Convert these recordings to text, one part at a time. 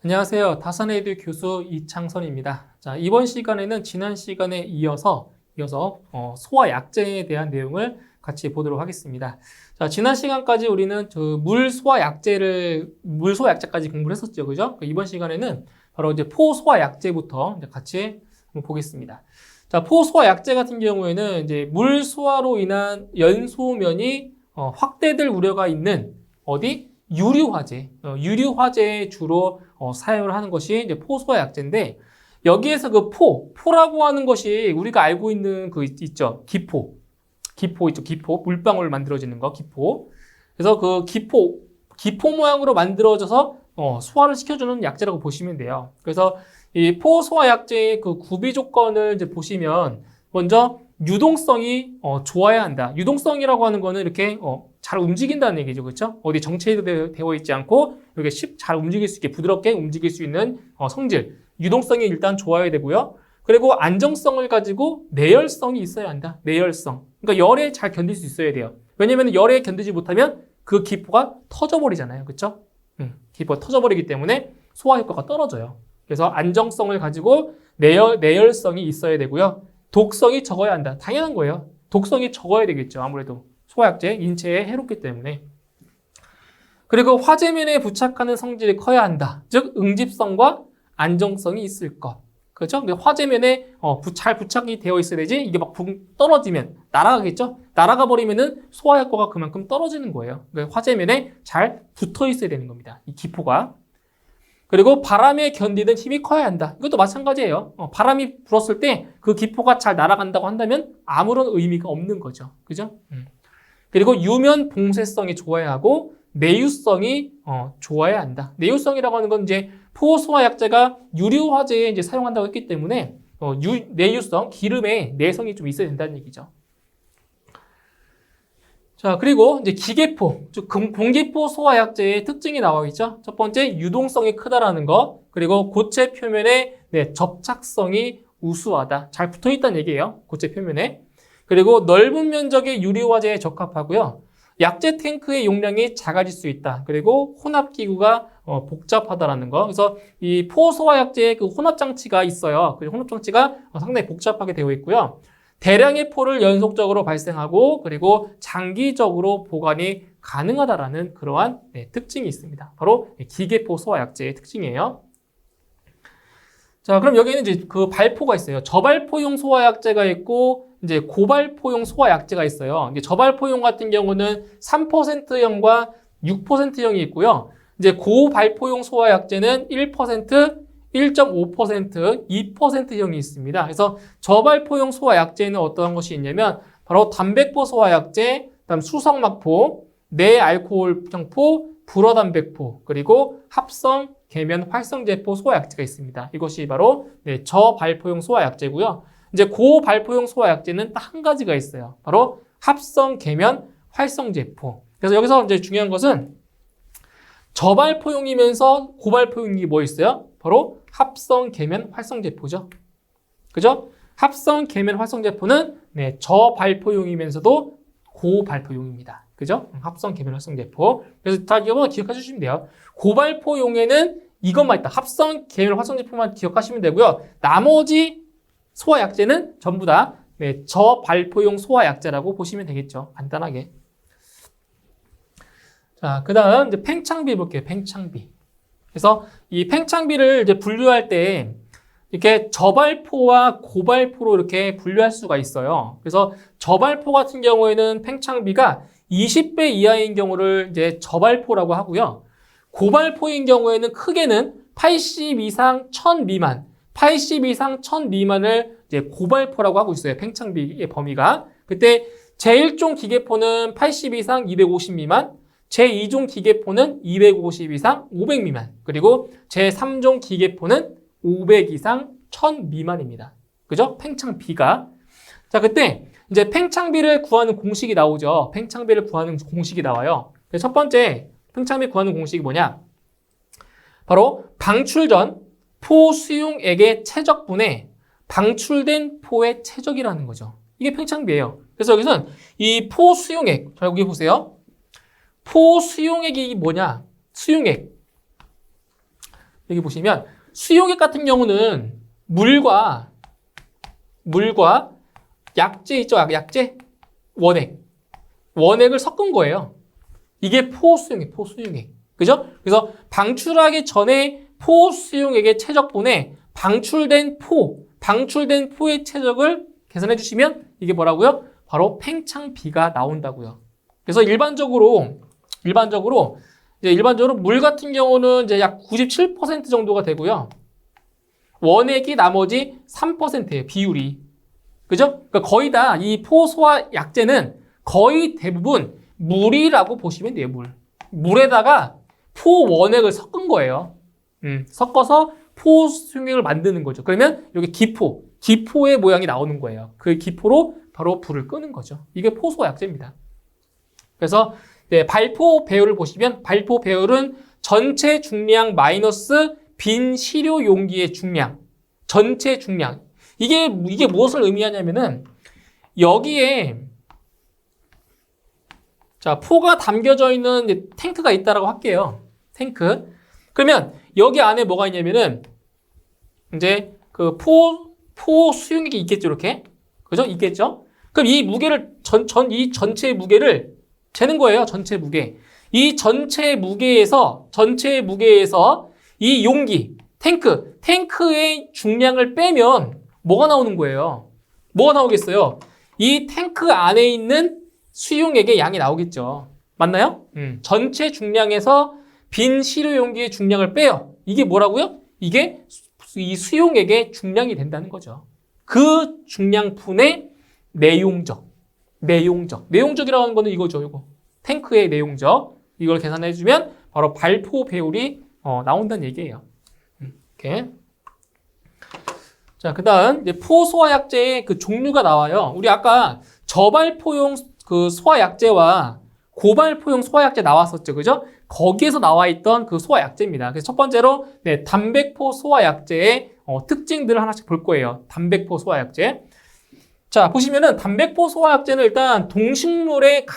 안녕하세요. 다산에듀 교수 이창선입니다. 자, 이번 시간에는 지난 시간에 이어서 소화 약제에 대한 내용을 같이 보도록 하겠습니다. 자, 지난 시간까지 우리는 물 소화 약제까지 공부를 했었죠. 그죠? 이번 시간에는 바로 이제 포 소화 약제부터 이제 같이 한번 보겠습니다. 자, 포 소화 약제 같은 경우에는 이제 물 소화로 인한 연소면이 확대될 우려가 있는 유류화제에 주로 사용을 하는 것이 이제 포소화 약제인데, 여기에서 그 포라고 하는 것이 우리가 알고 있는 있죠. 기포 있죠. 기포, 물방울 만들어지는 거, 기포. 그래서 그 기포 모양으로 만들어져서 소화를 시켜주는 약제라고 보시면 돼요. 그래서 이 포소화 약제의 그 구비 조건을 이제 보시면, 먼저 유동성이 좋아야 한다. 유동성이라고 하는 거는 이렇게 잘 움직인다는 얘기죠. 그렇죠? 어디 정체되어 있지 않고 이렇게 잘 움직일 수 있게, 부드럽게 움직일 수 있는 성질. 유동성이 일단 좋아야 되고요. 그리고 안정성을 가지고 내열성이 있어야 한다. 내열성. 그러니까 열에 잘 견딜 수 있어야 돼요. 왜냐면 열에 견디지 못하면 그 기포가 터져버리잖아요. 그렇죠? 기포가 터져버리기 때문에 소화 효과가 떨어져요. 그래서 안정성을 가지고 내열성이 있어야 되고요. 독성이 적어야 한다. 당연한 거예요. 독성이 적어야 되겠죠. 아무래도 소화약제, 인체에 해롭기 때문에. 그리고 화재면에 부착하는 성질이 커야 한다. 즉 응집성과 안정성이 있을 것. 그렇죠? 화재면에 잘 부착이 되어 있어야 되지, 이게 막 떨어지면 날아가겠죠? 날아가 버리면은 소화 효과가 그만큼 떨어지는 거예요. 그러니까 화재면에 잘 붙어 있어야 되는 겁니다. 이 기포가. 그리고 바람에 견디는 힘이 커야 한다. 이것도 마찬가지예요. 바람이 불었을 때 그 기포가 잘 날아간다고 한다면 아무런 의미가 없는 거죠. 그죠? 그리고 유면 봉쇄성이 좋아야 하고 내유성이 좋아야 한다. 내유성이라고 하는 건 이제 포소화 약제가 유류화제에 이제 사용한다고 했기 때문에 내유성, 기름의 내성이 좀 있어야 된다는 얘기죠. 자, 그리고 이제 기계포, 즉 공기포 소화 약제의 특징이 나와 있죠. 첫 번째, 유동성이 크다라는 거. 그리고 고체 표면에 접착성이 우수하다. 잘 붙어 있다는 얘기예요. 고체 표면에. 그리고 넓은 면적의 유리화제에 적합하고요. 약제 탱크의 용량이 작아질 수 있다. 그리고 혼합 기구가 복잡하다라는 거. 그래서 이 포소화 약제의 그 혼합 장치가 있어요. 그 혼합 장치가 상당히 복잡하게 되어 있고요. 대량의 포를 연속적으로 발생하고, 그리고 장기적으로 보관이 가능하다라는 그러한 특징이 있습니다. 바로 기계포 소화 약제의 특징이에요. 자, 그럼 여기는 이제 그 발포가 있어요. 저발포용 소화 약제가 있고, 이제 고발포용 소화 약제가 있어요. 이제 저발포용 같은 경우는 3%형과 6%형이 있고요. 이제 고발포용 소화 약제는 1%, 1.5%, 2%형이 있습니다. 그래서 저발포용 소화 약제는 어떠한 것이 있냐면 바로 단백포 소화 약제, 그다음 수성막포, 내알코올성포, 불어단백포, 그리고 합성 계면 활성제포 소화 약제가 있습니다. 이것이 바로 저발포용 소화 약제고요. 이제 고발포용 소화 약제는 딱 한 가지가 있어요. 바로 합성 계면 활성제포. 그래서 여기서 이제 중요한 것은 저발포용이면서 고발포용이 뭐 있어요? 바로 합성 계면 활성제포죠. 그죠? 합성 계면 활성제포는 저발포용이면서도 고발포용입니다. 그죠? 합성 계면 활성제포. 그래서 다 이거 기억해 주시면 돼요. 고발포용에는 이것만 있다. 합성 계면 활성제포만 기억하시면 되고요. 나머지 소화약제는 전부 다 저발포용 소화약제라고 보시면 되겠죠. 간단하게. 자, 그 다음 이제 팽창비 볼게요. 팽창비. 그래서 이 팽창비를 이제 분류할 때 이렇게 저발포와 고발포로 이렇게 분류할 수가 있어요. 그래서 저발포 같은 경우에는 팽창비가 20배 이하인 경우를 이제 저발포라고 하고요. 고발포인 경우에는 크게는 80 이상 1000 미만, 80 이상 1000 미만을 이제 고발포라고 하고 있어요. 팽창비의 범위가. 그때 제1종 기계포는 80 이상 250 미만, 제2종 기계포는 250 이상 500 미만, 그리고 제3종 기계포는 500 이상 1000 미만입니다. 그죠? 팽창비가. 자, 그때 이제 팽창비를 구하는 공식이 나오죠. 팽창비를 구하는 공식이 나와요. 첫 번째 팽창비 구하는 공식이 뭐냐? 바로 방출 전 포 수용액의 최적분의 방출된 포의 최적이라는 거죠. 이게 팽창비예요. 그래서 여기서는 이 포 수용액, 자, 여기 보세요. 포 수용액이 뭐냐? 수용액. 여기 보시면 수용액 같은 경우는 물과 약재 있죠? 약재? 원액을 섞은 거예요. 이게 포수용액. 그죠? 그래서 방출하기 전에 포수용액의 최적분에 방출된 포의 최적을 계산해 주시면 이게 뭐라고요? 바로 팽창비가 나온다고요. 그래서 일반적으로 물 같은 경우는 이제 약 97% 정도가 되고요. 원액이 나머지 3%예요. 비율이. 그죠? 그러니까 거의 다 이 포소화 약재는 거의 대부분 물이라고 보시면 돼요. 물에다가 포원액을 섞은 거예요. 섞어서 포수용액을 만드는 거죠. 그러면 여기 기포의 모양이 나오는 거예요. 그 기포로 바로 불을 끄는 거죠. 이게 포소화 약재입니다. 그래서 발포 배율을 보시면 발포 배율은 전체 중량 마이너스 빈 시료 용기의 중량, 전체 중량. 이게 무엇을 의미하냐면은 여기에 자 포가 담겨져 있는 이제 탱크가 있다라고 할게요. 탱크. 그러면 여기 안에 뭐가 있냐면은 이제 그 포 수용액이 있겠죠, 이렇게. 그죠? 있겠죠? 그럼 이 무게를 이 전체 무게를 재는 거예요. 전체 무게. 이 전체 무게에서 이 용기, 탱크의 중량을 빼면 뭐가 나오는 거예요? 뭐가 나오겠어요? 이 탱크 안에 있는 수용액의 양이 나오겠죠. 맞나요? 전체 중량에서 빈 시료 용기의 중량을 빼요. 이게 뭐라고요? 이게 이 수용액의 중량이 된다는 거죠. 그 중량분의 내용적이라고 하는 거는 이거죠. 이거. 탱크의 내용적. 이걸 계산해 주면 바로 발포 배율이 나온다는 얘기예요. 이렇게. 자, 그다음 이제 포소화약제의 그 종류가 나와요. 우리 아까 저발포용 그 소화약제와 고발포용 소화약제 나왔었죠. 그죠? 거기에서 나와 있던 그 소화약제입니다. 그래서 첫 번째로 단백포 소화약제의 특징들을 하나씩 볼 거예요. 단백포 소화약제. 자, 보시면은 단백포 소화약제는 일단 동식물의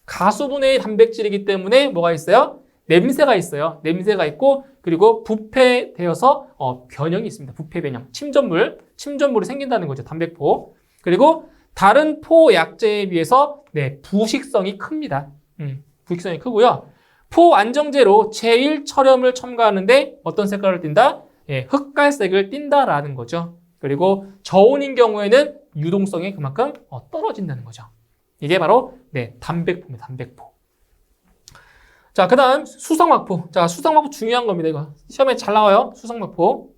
가수분해의 단백질이기 때문에 뭐가 있어요? 냄새가 있어요. 냄새가 있고 그리고 부패되어서 변형이 있습니다. 부패 변형. 침전물이 생긴다는 거죠. 단백포. 그리고 다른 포 약제에 비해서 부식성이 큽니다. 부식성이 크고요. 포 안정제로 제1첨염을 첨가하는데 어떤 색깔을 띈다? 흑갈색을 띈다라는 거죠. 그리고 저온인 경우에는 유동성이 그만큼 떨어진다는 거죠. 이게 바로 단백포입니다. 단백포. 자, 그 다음 수성막포. 자, 수성막포 중요한 겁니다. 이거 시험에 잘 나와요. 수성막포.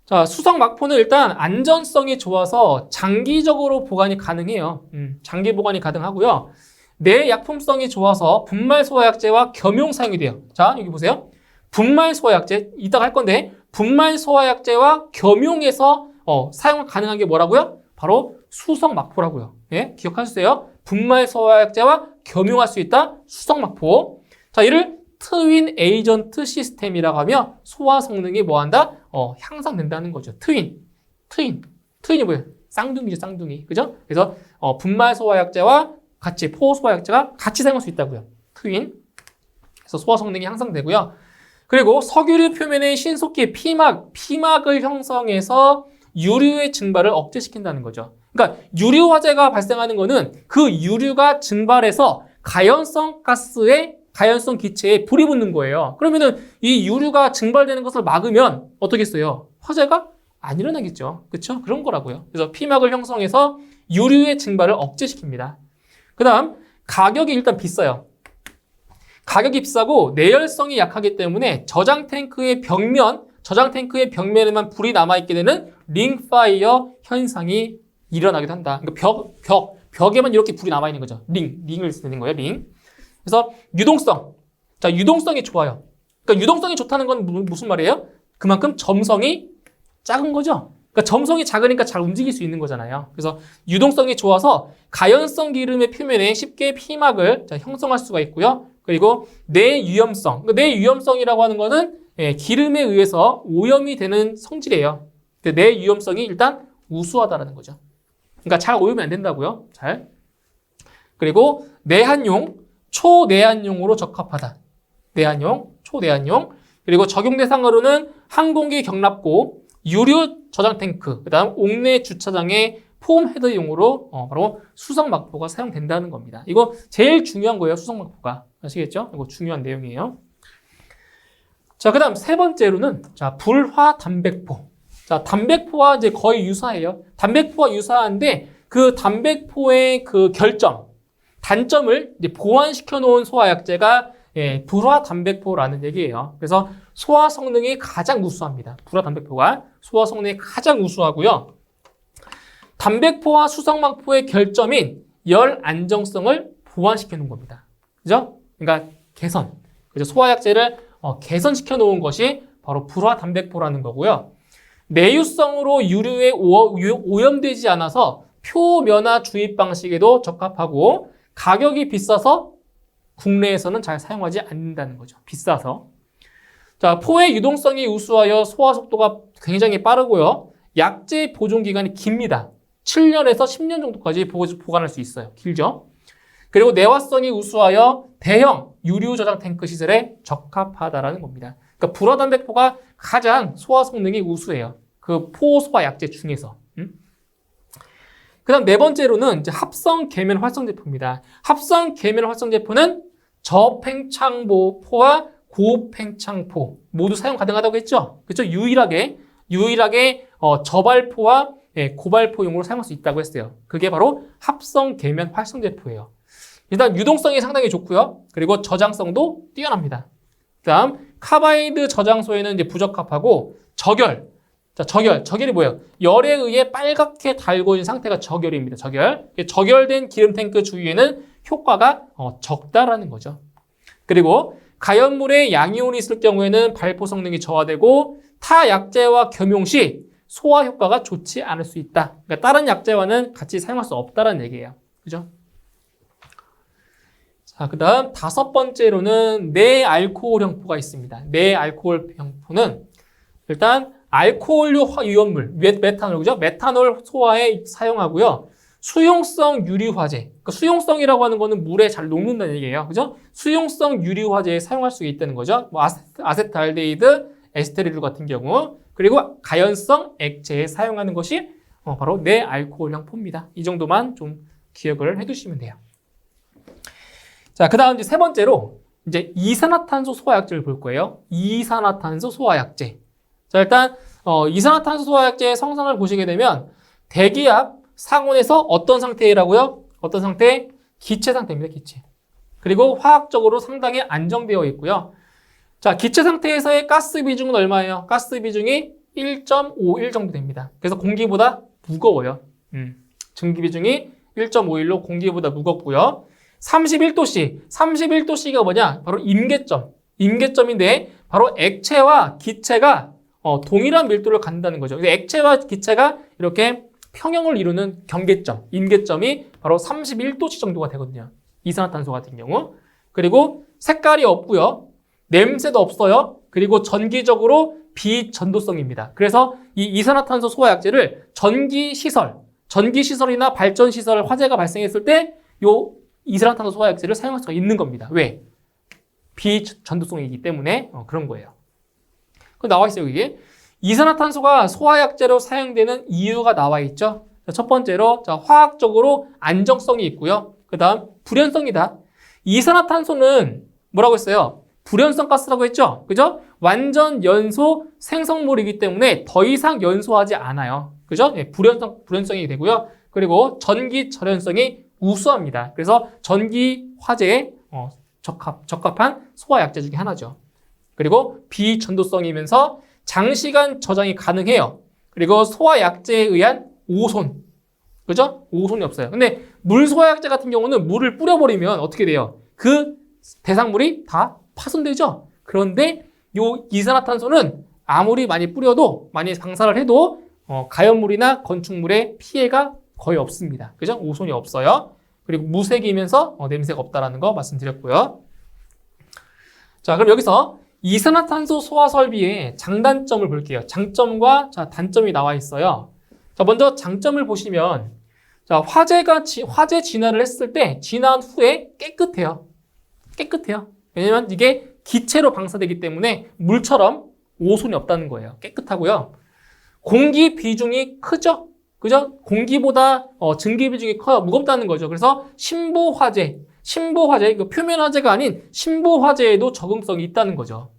자, 수성막포는 일단 안전성이 좋아서 장기적으로 보관이 가능해요. 장기 보관이 가능하고요. 내약품성이 좋아서 분말소화약제와 겸용 사용이 돼요. 자, 여기 보세요. 분말소화약제, 이따가 할 건데 분말소화약제와 겸용해서 사용 가능한 게 뭐라고요? 바로 수성막포라고요. 예, 기억하세요. 분말소화약제와 겸용할 수 있다. 수성막포. 자, 이를 트윈 에이전트 시스템이라고 하며 소화 성능이 뭐한다? 향상된다는 거죠. 트윈이 뭐예요? 쌍둥이죠, 쌍둥이. 그죠? 그래서 분말 소화약제와 같이 포 소화약제가 같이 사용할 수 있다고요. 트윈. 그래서 소화 성능이 향상되고요. 그리고 석유류 표면의 신속히 피막을 형성해서 유류의 증발을 억제시킨다는 거죠. 그러니까 유류 화재가 발생하는 거는 그 유류가 증발해서 가연성 기체에 불이 붙는 거예요. 그러면은 이 유류가 증발되는 것을 막으면 어떻겠어요? 화재가 안 일어나겠죠. 그렇죠? 그런 거라고요. 그래서 피막을 형성해서 유류의 증발을 억제시킵니다. 그 다음 가격이 일단 비싸요. 가격이 비싸고 내열성이 약하기 때문에 저장 탱크의 벽면에만 불이 남아있게 되는 링파이어 현상이 일어나기도 한다. 그러니까 벽에만 이렇게 불이 남아있는 거죠. 링을 쓰는 거예요. 링. 그래서 유동성. 자, 유동성이 좋아요. 그러니까 유동성이 좋다는 건 무슨 말이에요? 그만큼 점성이 작은 거죠. 그러니까 점성이 작으니까 잘 움직일 수 있는 거잖아요. 그래서 유동성이 좋아서 가연성 기름의 표면에 쉽게 피막을 형성할 수가 있고요. 그리고 내유염성. 그러니까 내유염성이라고 하는 거는 기름에 의해서 오염이 되는 성질이에요. 내유염성이 일단 우수하다라는 거죠. 그러니까 잘 오염이 안 된다고요. 잘. 그리고 내한용, 초내한용으로 적합하다. 내한용, 초내한용. 그리고 적용 대상으로는 항공기 경납고, 유류 저장 탱크, 그다음 옥내 주차장의 폼 헤더용으로 바로 수성 막포가 사용된다는 겁니다. 이거 제일 중요한 거예요, 수성 막포가. 아시겠죠? 이거 중요한 내용이에요. 자, 그다음 세 번째로는 자, 불화 담백포. 자, 담백포와 이제 거의 유사해요. 담백포와 유사한데 그 담백포의 그 결점, 단점을 이제 보완시켜 놓은 소화약제가 불화 담백포라는 얘기예요. 그래서 소화 성능이 가장 우수합니다. 불화 담백포가 소화 성능이 가장 우수하고요. 담백포와 수성막포의 결점인 열 안정성을 보완시켜 놓은 겁니다. 그죠? 그러니까 개선. 그죠? 소화약제를 개선시켜 놓은 것이 바로 불화 담백포라는 거고요. 내유성으로 유류에 오염되지 않아서 표면화 주입 방식에도 적합하고 가격이 비싸서 국내에서는 잘 사용하지 않는다는 거죠. 비싸서. 자, 포의 유동성이 우수하여 소화 속도가 굉장히 빠르고요. 약제 보존 기간이 깁니다. 7년에서 10년 정도까지 보관할 수 있어요. 길죠? 그리고 내화성이 우수하여 대형 유류 저장 탱크 시설에 적합하다라는 겁니다. 그러니까 불화 담백포가 가장 소화 성능이 우수해요. 그 포소화 약제 중에서. 그 다음 네 번째로는 이제 합성 계면 활성 제품입니다. 합성 계면 활성 제품은 저팽창포와 고팽창포 모두 사용 가능하다고 했죠? 그렇죠? 유일하게 저발포와 고발포용으로 사용할 수 있다고 했어요. 그게 바로 합성 계면 활성 제품이에요. 일단 유동성이 상당히 좋고요. 그리고 저장성도 뛰어납니다. 그다음 카바이드 저장소에는 이제 부적합하고 적열. 자, 적열이 뭐예요? 열에 의해 빨갛게 달고 있는 상태가 적열입니다. 적열된 기름 탱크 주위에는 효과가 적다라는 거죠. 그리고 가연물에 양이온이 있을 경우에는 발포 성능이 저하되고 타 약제와 겸용 시 소화 효과가 좋지 않을 수 있다. 그러니까 다른 약제와는 같이 사용할 수 없다는 얘기예요. 그죠? 자, 그 다음 다섯 번째로는 내알코올 형포가 있습니다. 내알코올 형포는 일단 알코올류 유연물, 메탄올, 그죠? 메탄올 소화에 사용하고요. 수용성 유리화제. 그러니까 수용성이라고 하는 거는 물에 잘 녹는다는 얘기예요. 그죠? 수용성 유리화제에 사용할 수 있다는 거죠. 뭐 아세트알데히드, 에스테리ル같은 경우. 그리고 가연성 액체에 사용하는 것이 바로 내알코올형 포입니다. 이 정도만 좀 기억을 해두시면 돼요. 자, 그 다음 이제 세 번째로 이제 이산화탄소 소화약제를 볼 거예요. 이산화탄소 소화약제. 자, 일단 이산화탄소 소화약제의 성상을 보시게 되면 대기압 상온에서 어떤 상태라고요? 어떤 상태? 기체 상태입니다. 기체. 그리고 화학적으로 상당히 안정되어 있고요. 자, 기체 상태에서의 가스 비중은 얼마예요? 가스 비중이 1.51 정도 됩니다. 그래서 공기보다 무거워요. 증기 비중이 1.51로 공기보다 무겁고요. 31도씨가 뭐냐? 바로 임계점인데 바로 액체와 기체가 동일한 밀도를 갖는다는 거죠. 액체와 기체가 이렇게 평형을 이루는 경계점, 임계점이 바로 31도씨 정도가 되거든요. 이산화탄소 같은 경우. 그리고 색깔이 없고요. 냄새도 없어요. 그리고 전기적으로 비전도성입니다. 그래서 이 이산화탄소 소화약제를 전기시설이나 발전시설 화재가 발생했을 때 요 이산화탄소 소화약제를 사용할 수가 있는 겁니다. 왜? 비전도성이기 때문에 그런 거예요. 나와 있어요, 이게. 이산화탄소가 소화약제로 사용되는 이유가 나와 있죠. 첫 번째로 화학적으로 안정성이 있고요. 그 다음 불연성이다. 이산화탄소는 뭐라고 했어요? 불연성 가스라고 했죠. 그죠? 완전 연소 생성물이기 때문에 더 이상 연소하지 않아요. 그죠? 불연성이 되고요. 그리고 전기 절연성이 우수합니다. 그래서 전기 화재에 적합한 소화약제 중에 하나죠. 그리고 비전도성이면서 장시간 저장이 가능해요. 그리고 소화약제에 의한 오손. 그죠? 오손이 없어요. 근데 물 소화약제 같은 경우는 물을 뿌려버리면 어떻게 돼요? 그 대상물이 다 파손되죠? 그런데 요 이산화탄소는 아무리 많이 뿌려도, 많이 방사를 해도 가연물이나 건축물에 피해가 거의 없습니다. 그죠? 오손이 없어요. 그리고 무색이면서 냄새가 없다라는 거 말씀드렸고요. 자, 그럼 여기서 이산화탄소 소화 설비의 장단점을 볼게요. 장점과 단점이 나와 있어요. 자, 먼저 장점을 보시면 화재 진화를 했을 때 진화한 후에 깨끗해요. 왜냐면 이게 기체로 방사되기 때문에 물처럼 오손이 없다는 거예요. 깨끗하고요. 공기 비중이 크죠? 그죠? 공기보다 증기 비중이 커요. 무겁다는 거죠. 그래서 신보화재, 그 표면 화재가 아닌 신보화재에도 적응성이 있다는 거죠.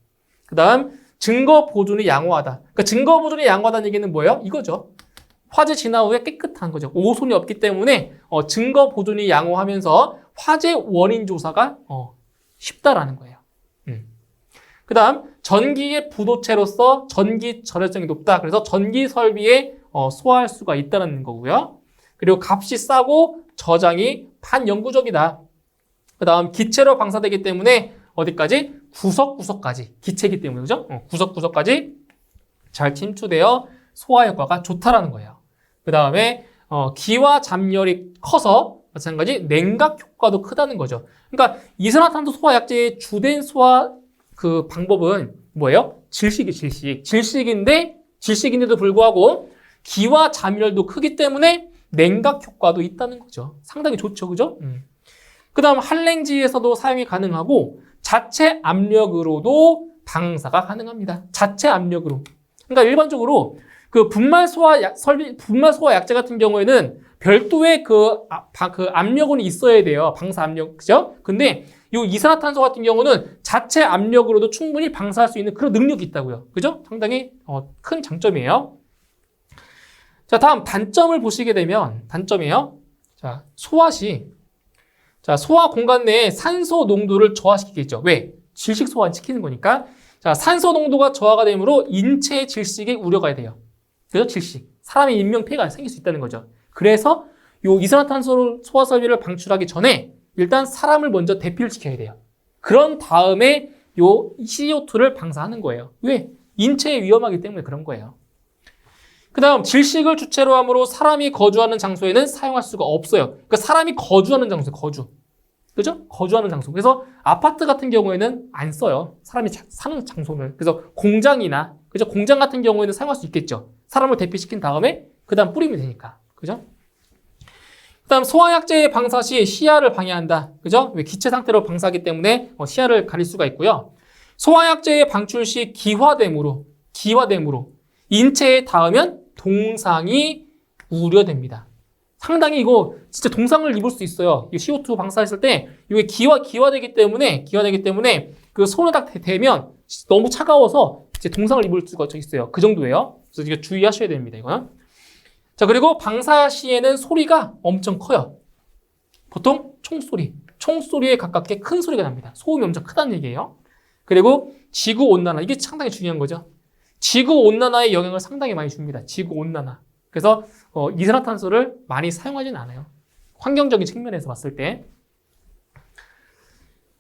그 다음 증거 보존이 양호하다. 그러니까 증거 보존이 양호하다는 얘기는 뭐예요? 이거죠. 화재 진화 후에 깨끗한 거죠. 오손이 없기 때문에 증거 보존이 양호하면서 화재 원인 조사가 쉽다라는 거예요. 그 다음 전기의 부도체로서 전기 절약성이 높다. 그래서 전기 설비에 소화할 수가 있다는 거고요. 그리고 값이 싸고 저장이 반영구적이다. 그 다음 기체로 방사되기 때문에 어디까지? 구석구석까지. 기체이기 때문에 그죠? 구석구석까지 잘 침투되어 소화 효과가 좋다라는 거예요. 그 다음에 기와 잡열이 커서 마찬가지 냉각 효과도 크다는 거죠. 그러니까 이산화탄소 소화 약제의 주된 소화 그 방법은 뭐예요? 질식인데도 불구하고 기와 잡열도 크기 때문에 냉각 효과도 있다는 거죠. 상당히 좋죠, 그죠? 그 다음 한랭지에서도 사용이 가능하고 자체 압력으로도 방사가 가능합니다. 자체 압력으로. 그러니까 일반적으로 그 분말 소화 약제 같은 경우에는 별도의 그 압력은 있어야 돼요. 방사 압력, 그죠? 근데 이 이산화탄소 같은 경우는 자체 압력으로도 충분히 방사할 수 있는 그런 능력이 있다고요. 그죠? 상당히 큰 장점이에요. 자, 다음 단점을 보시게 되면 단점이에요. 자, 소화 공간 내에 산소 농도를 저하시키겠죠. 왜? 질식 소화 시키는 거니까. 자, 산소 농도가 저하가 되므로 인체 질식에 우려가 돼요. 그죠? 질식. 사람의 인명피해가 생길 수 있다는 거죠. 그래서 이 이산화탄소 소화 설비를 방출하기 전에 일단 사람을 먼저 대피를 시켜야 돼요. 그런 다음에 요 CO2를 방사하는 거예요. 왜? 인체에 위험하기 때문에 그런 거예요. 그 다음 질식을 주체로 함으로 사람이 거주하는 장소에는 사용할 수가 없어요. 그러니까 사람이 거주하는 장소, 그죠? 거주하는 장소. 그래서 아파트 같은 경우에는 안 써요. 사람이 사는 장소를. 그래서 공장이나, 그죠? 공장 같은 경우에는 사용할 수 있겠죠. 사람을 대피시킨 다음에 그 다음 뿌리면 되니까. 그죠? 그 다음 소화약제의 방사 시 시야를 방해한다. 그죠? 왜 기체 상태로 방사하기 때문에 시야를 가릴 수가 있고요. 소화약제의 방출 시 기화됨으로 인체에 닿으면 동상이 우려됩니다. 상당히 이거 진짜 동상을 입을 수 있어요. 이 CO2 방사했을 때 이게 기화되기 때문에 그 손에 딱 대면 너무 차가워서 이제 동상을 입을 수가 있어요. 그 정도예요. 그래서 이거 주의하셔야 됩니다. 이거는. 자, 그리고 방사 시에는 소리가 엄청 커요. 보통 총소리에 가깝게 큰 소리가 납니다. 소음이 엄청 크다는 얘기예요. 그리고 지구온난화, 이게 상당히 중요한 거죠. 지구온난화에 영향을 상당히 많이 줍니다. 지구온난화. 그래서 이산화탄소를 많이 사용하지는 않아요. 환경적인 측면에서 봤을 때.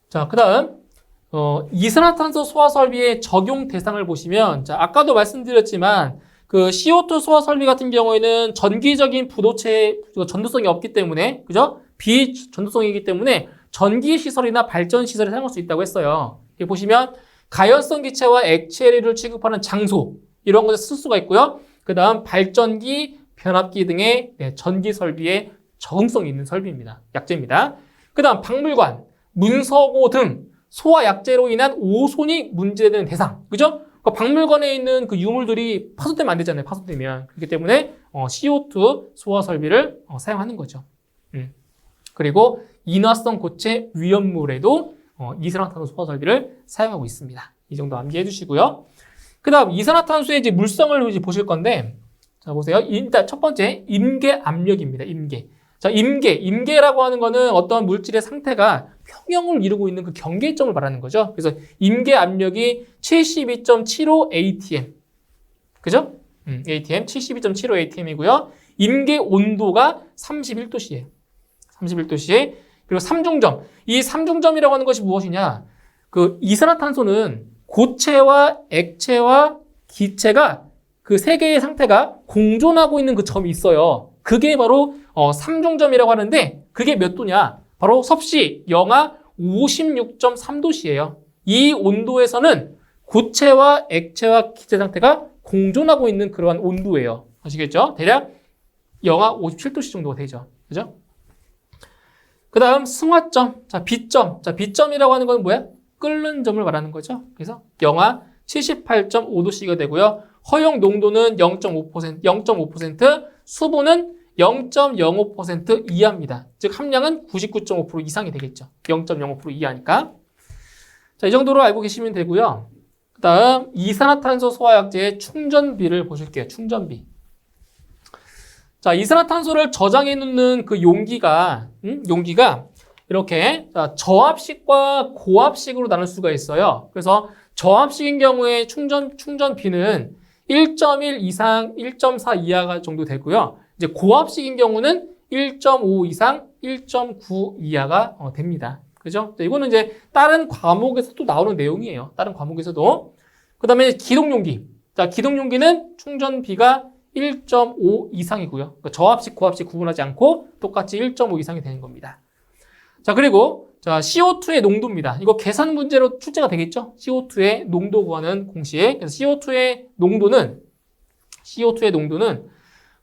자, 그 다음 이산화탄소 소화 설비의 적용 대상을 보시면, 자, 아까도 말씀드렸지만 그 CO2 소화 설비 같은 경우에는 전기적인 부도체 전도성이 없기 때문에, 그죠? 비전도성이기 때문에 전기 시설이나 발전 시설에 사용할 수 있다고 했어요. 여기 보시면 가연성 기체와 액체를 취급하는 장소, 이런 것에 쓸 수가 있고요. 그 다음 발전기, 변압기 등의 전기 설비에 적응성이 있는 설비입니다. 약재입니다. 그 다음 박물관, 문서고 등 소화 약재로 인한 오손이 문제되는 대상, 그죠? 박물관에 있는 그 유물들이 파손되면 안 되잖아요. 파손되면. 그렇기 때문에 CO2 소화 설비를 사용하는 거죠. 그리고 인화성 고체 위험물에도 이산화탄소 소화 설비를 사용하고 있습니다. 이 정도 암기해 주시고요. 그 다음 이산화탄소의 이제 물성을 이제 보실 건데, 자 보세요. 일단 첫 번째 임계 압력입니다. 임계. 자, 임계라고 하는 거는 어떤 물질의 상태가 평형을 이루고 있는 그 경계점을 말하는 거죠. 그래서 임계 압력이 72.75 atm. 그죠? atm 72.75 atm이고요. 임계 온도가 31도씨예요. 31도씨에. 그리고 삼중점. 이 삼중점이라고 하는 것이 무엇이냐? 그 이산화탄소는 고체와 액체와 기체가 그 세 개의 상태가 공존하고 있는 그 점이 있어요. 그게 바로 삼중점이라고 하는데, 그게 몇 도냐? 바로 섭씨 영하 56.3도씨예요. 이 온도에서는 고체와 액체와 기체 상태가 공존하고 있는 그러한 온도예요. 아시겠죠? 대략 영하 57도씨 정도가 되죠. 그죠? 그 다음 승화점. 자, B점. 자, B점이라고 하는 건 뭐야? 끓는 점을 말하는 거죠. 그래서 영하 78.5도씨가 되고요. 허용 농도는 0.5%, 수분은 0.05% 이하입니다. 즉 함량은 99.5% 이상이 되겠죠. 0.05% 이하니까. 자, 이 정도로 알고 계시면 되고요. 그 다음 이산화탄소 소화약제의 충전비를 보실게요. 충전비. 자, 이산화탄소를 저장해 놓는 그 용기가 이렇게 저압식과 고압식으로 나눌 수가 있어요. 그래서 저압식인 경우에 충전비는 1.1 이상 1.4 이하가 정도 되고요. 이제 고압식인 경우는 1.5 이상 1.9 이하가 됩니다. 그죠? 이거는 이제 다른 과목에서 또 나오는 내용이에요. 다른 과목에서도. 그 다음에 기동용기. 자, 기동용기는 충전비가 1.5 이상이고요. 그러니까 저압식, 고압식 구분하지 않고 똑같이 1.5 이상이 되는 겁니다. 자, 그리고 자, CO2의 농도입니다. 이거 계산 문제로 출제가 되겠죠? CO2의 농도 구하는 공식. 그래서 CO2의 농도는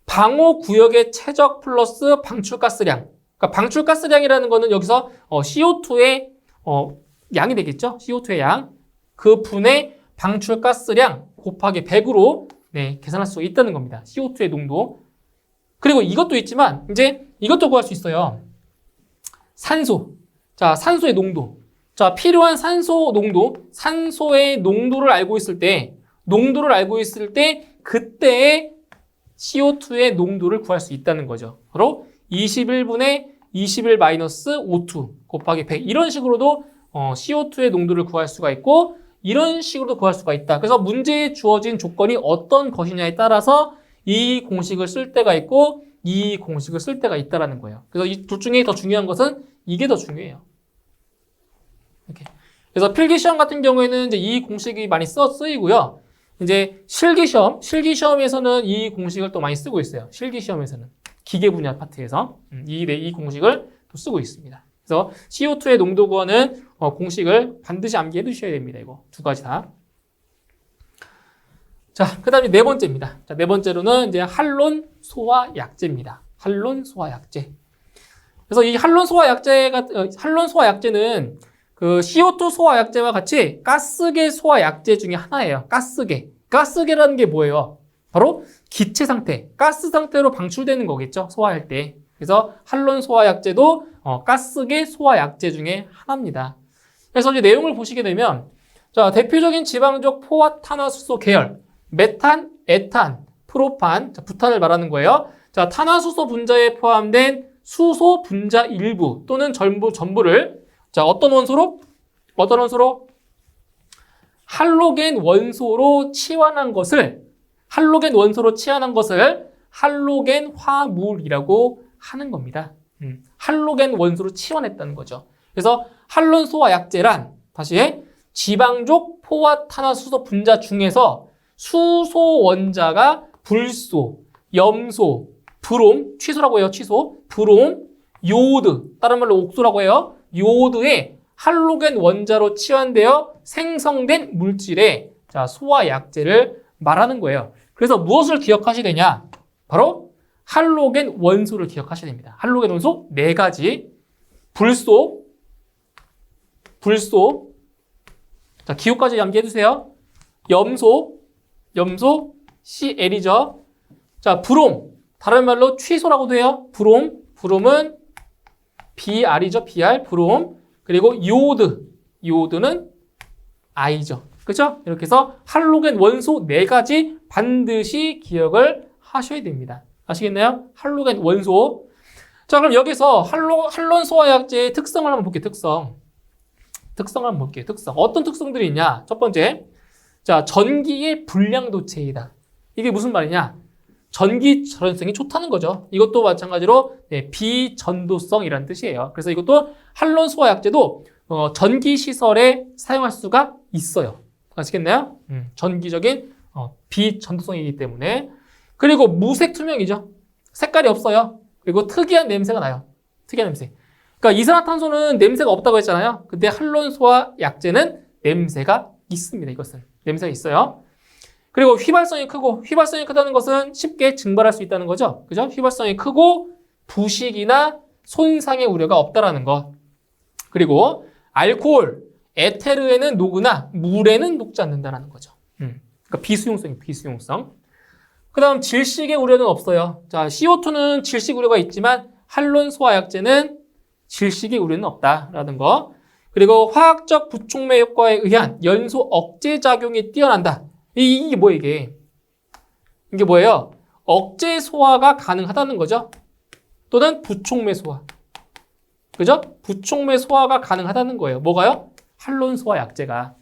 방호 구역의 최적 플러스 방출가스량. 그러니까 방출가스량이라는 거는 여기서 CO2의 양이 되겠죠? CO2의 양. 그 분의 방출가스량 곱하기 100으로 계산할 수 있다는 겁니다. CO2의 농도. 그리고 이것도 있지만 이제 이것도 구할 수 있어요. 산소. 자, 산소의 농도. 자, 필요한 산소 농도, 산소의 농도를 알고 있을 때, 그때의 CO2의 농도를 구할 수 있다는 거죠. 바로 21분의 21-O2 곱하기 100. 이런 식으로도 CO2의 농도를 구할 수가 있고, 이런 식으로도 구할 수가 있다. 그래서 문제에 주어진 조건이 어떤 것이냐에 따라서 이 공식을 쓸 때가 있고, 이 공식을 쓸 때가 있다라는 거예요. 그래서 이 둘 중에 더 중요한 것은 이게 더 중요해요. 이렇게. 그래서 필기시험 같은 경우에는 이제 이 공식이 많이 쓰이고요. 이제 실기시험에서는 이 공식을 또 많이 쓰고 있어요. 실기시험에서는. 기계 분야 파트에서 이 공식을 또 쓰고 있습니다. 그래서 CO2의 농도 구하는 공식을 반드시 암기해 두셔야 됩니다. 이거 두 가지 다. 자, 그 다음에 네 번째입니다. 자, 네 번째로는 이제 한론 소화 약제입니다. 한론 소화 약제. 그래서 이 한론 소화 약제는 그 CO2 소화 약제와 같이 가스계 소화 약제 중에 하나예요. 가스계라는 게 뭐예요? 바로 기체 상태, 가스 상태로 방출되는 거겠죠. 소화할 때. 그래서 한론 소화 약제도 가스계 소화 약제 중에 하나입니다. 그래서 이제 내용을 보시게 되면 자, 대표적인 지방족 포화탄화수소 계열, 메탄, 에탄, 프로판, 자, 부탄을 말하는 거예요. 자, 탄화수소 분자에 포함된 수소 분자 일부 또는 전부를 자, 어떤 원소로? 할로겐 원소로 치환한 것을 할로겐 화물이라고 하는 겁니다. 할로겐 원소로 치환했다는 거죠. 그래서 한론 소화 약제란 다시 지방족 포화탄화수소 분자 중에서 수소 원자가 불소, 염소, 브롬, 취소라고 해요. 취소, 브롬, 요오드, 다른 말로 옥소라고 해요. 요오드의 할로겐 원자로 치환되어 생성된 물질의 자, 소화 약제를 말하는 거예요. 그래서 무엇을 기억하셔야 되냐? 바로 할로겐 원소를 기억하셔야 됩니다. 할로겐 원소 4가지. 불소. 자, 기호까지 암기해 두세요. 염소, Cl이죠. 자, 브롬. 다른 말로 취소라고도 해요. 브롬은 Br이죠. Br, 브롬. 그리고 요오드는 I죠. 그렇죠? 이렇게 해서 할로겐 원소 4가지 반드시 기억을 하셔야 됩니다. 아시겠나요? 할로겐 원소. 자, 그럼 여기서 한론 소화약제의 특성을 한번 볼게요. 특성을 한번 볼게요. 어떤 특성들이 있냐? 첫 번째. 자, 전기의 불량도체이다. 이게 무슨 말이냐? 전기 전선성이 좋다는 거죠. 이것도 마찬가지로 비전도성이라는 뜻이에요. 그래서 이것도 한론 소화약제도 전기 시설에 사용할 수가 있어요. 아시겠나요? 전기적인 비전도성이기 때문에. 그리고 무색 투명이죠. 색깔이 없어요. 그리고 특이한 냄새가 나요. 특이한 냄새. 그러니까 이산화탄소는 냄새가 없다고 했잖아요. 근데 한론 소화약제는 냄새가 있습니다. 이것은 냄새가 있어요. 그리고 휘발성이 크다는 것은 쉽게 증발할 수 있다는 거죠. 그죠? 휘발성이 크고 부식이나 손상의 우려가 없다라는 것. 그리고 알코올, 에테르에는 녹으나 물에는 녹지 않는다라는 거죠. 그러니까 비수용성이 비수용성. 그 다음 질식의 우려는 없어요. 자, CO2는 질식 우려가 있지만 할론 소화약제는 질식의 우려는 없다라는 거. 그리고 화학적 부촉매 효과에 의한 연소 억제 작용이 뛰어난다. 이게 뭐예요, 이게? 이게 뭐예요? 억제 소화가 가능하다는 거죠. 또는 부촉매 소화. 그죠? 부촉매 소화가 가능하다는 거예요. 뭐가요? 할론 소화 약제가.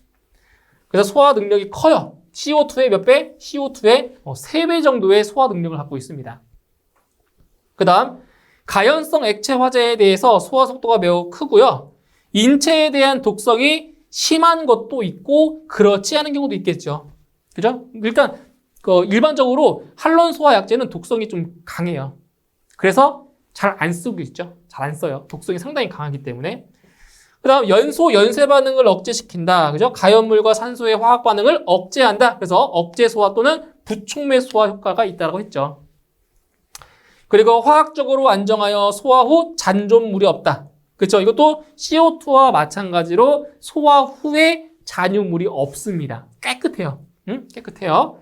그래서 소화 능력이 커요. CO2의 몇 배? CO2의 3배 정도의 소화 능력을 갖고 있습니다. 그 다음, 가연성 액체 화재에 대해서 소화 속도가 매우 크고요. 인체에 대한 독성이 심한 것도 있고 그렇지 않은 경우도 있겠죠. 그죠? 일단 일반적으로 할론 소화 약제는 독성이 좀 강해요. 그래서 잘 안 쓰고 있죠. 잘 안 써요. 독성이 상당히 강하기 때문에. 그 다음 연소, 연쇄 반응을 억제시킨다. 그죠? 가연물과 산소의 화학 반응을 억제한다. 그래서 억제 소화 또는 부촉매 소화 효과가 있다고 했죠. 그리고 화학적으로 안정하여 소화 후 잔존물이 없다. 그렇죠? 이것도 CO2와 마찬가지로 소화 후에 잔유물이 없습니다. 깨끗해요. 깨끗해요.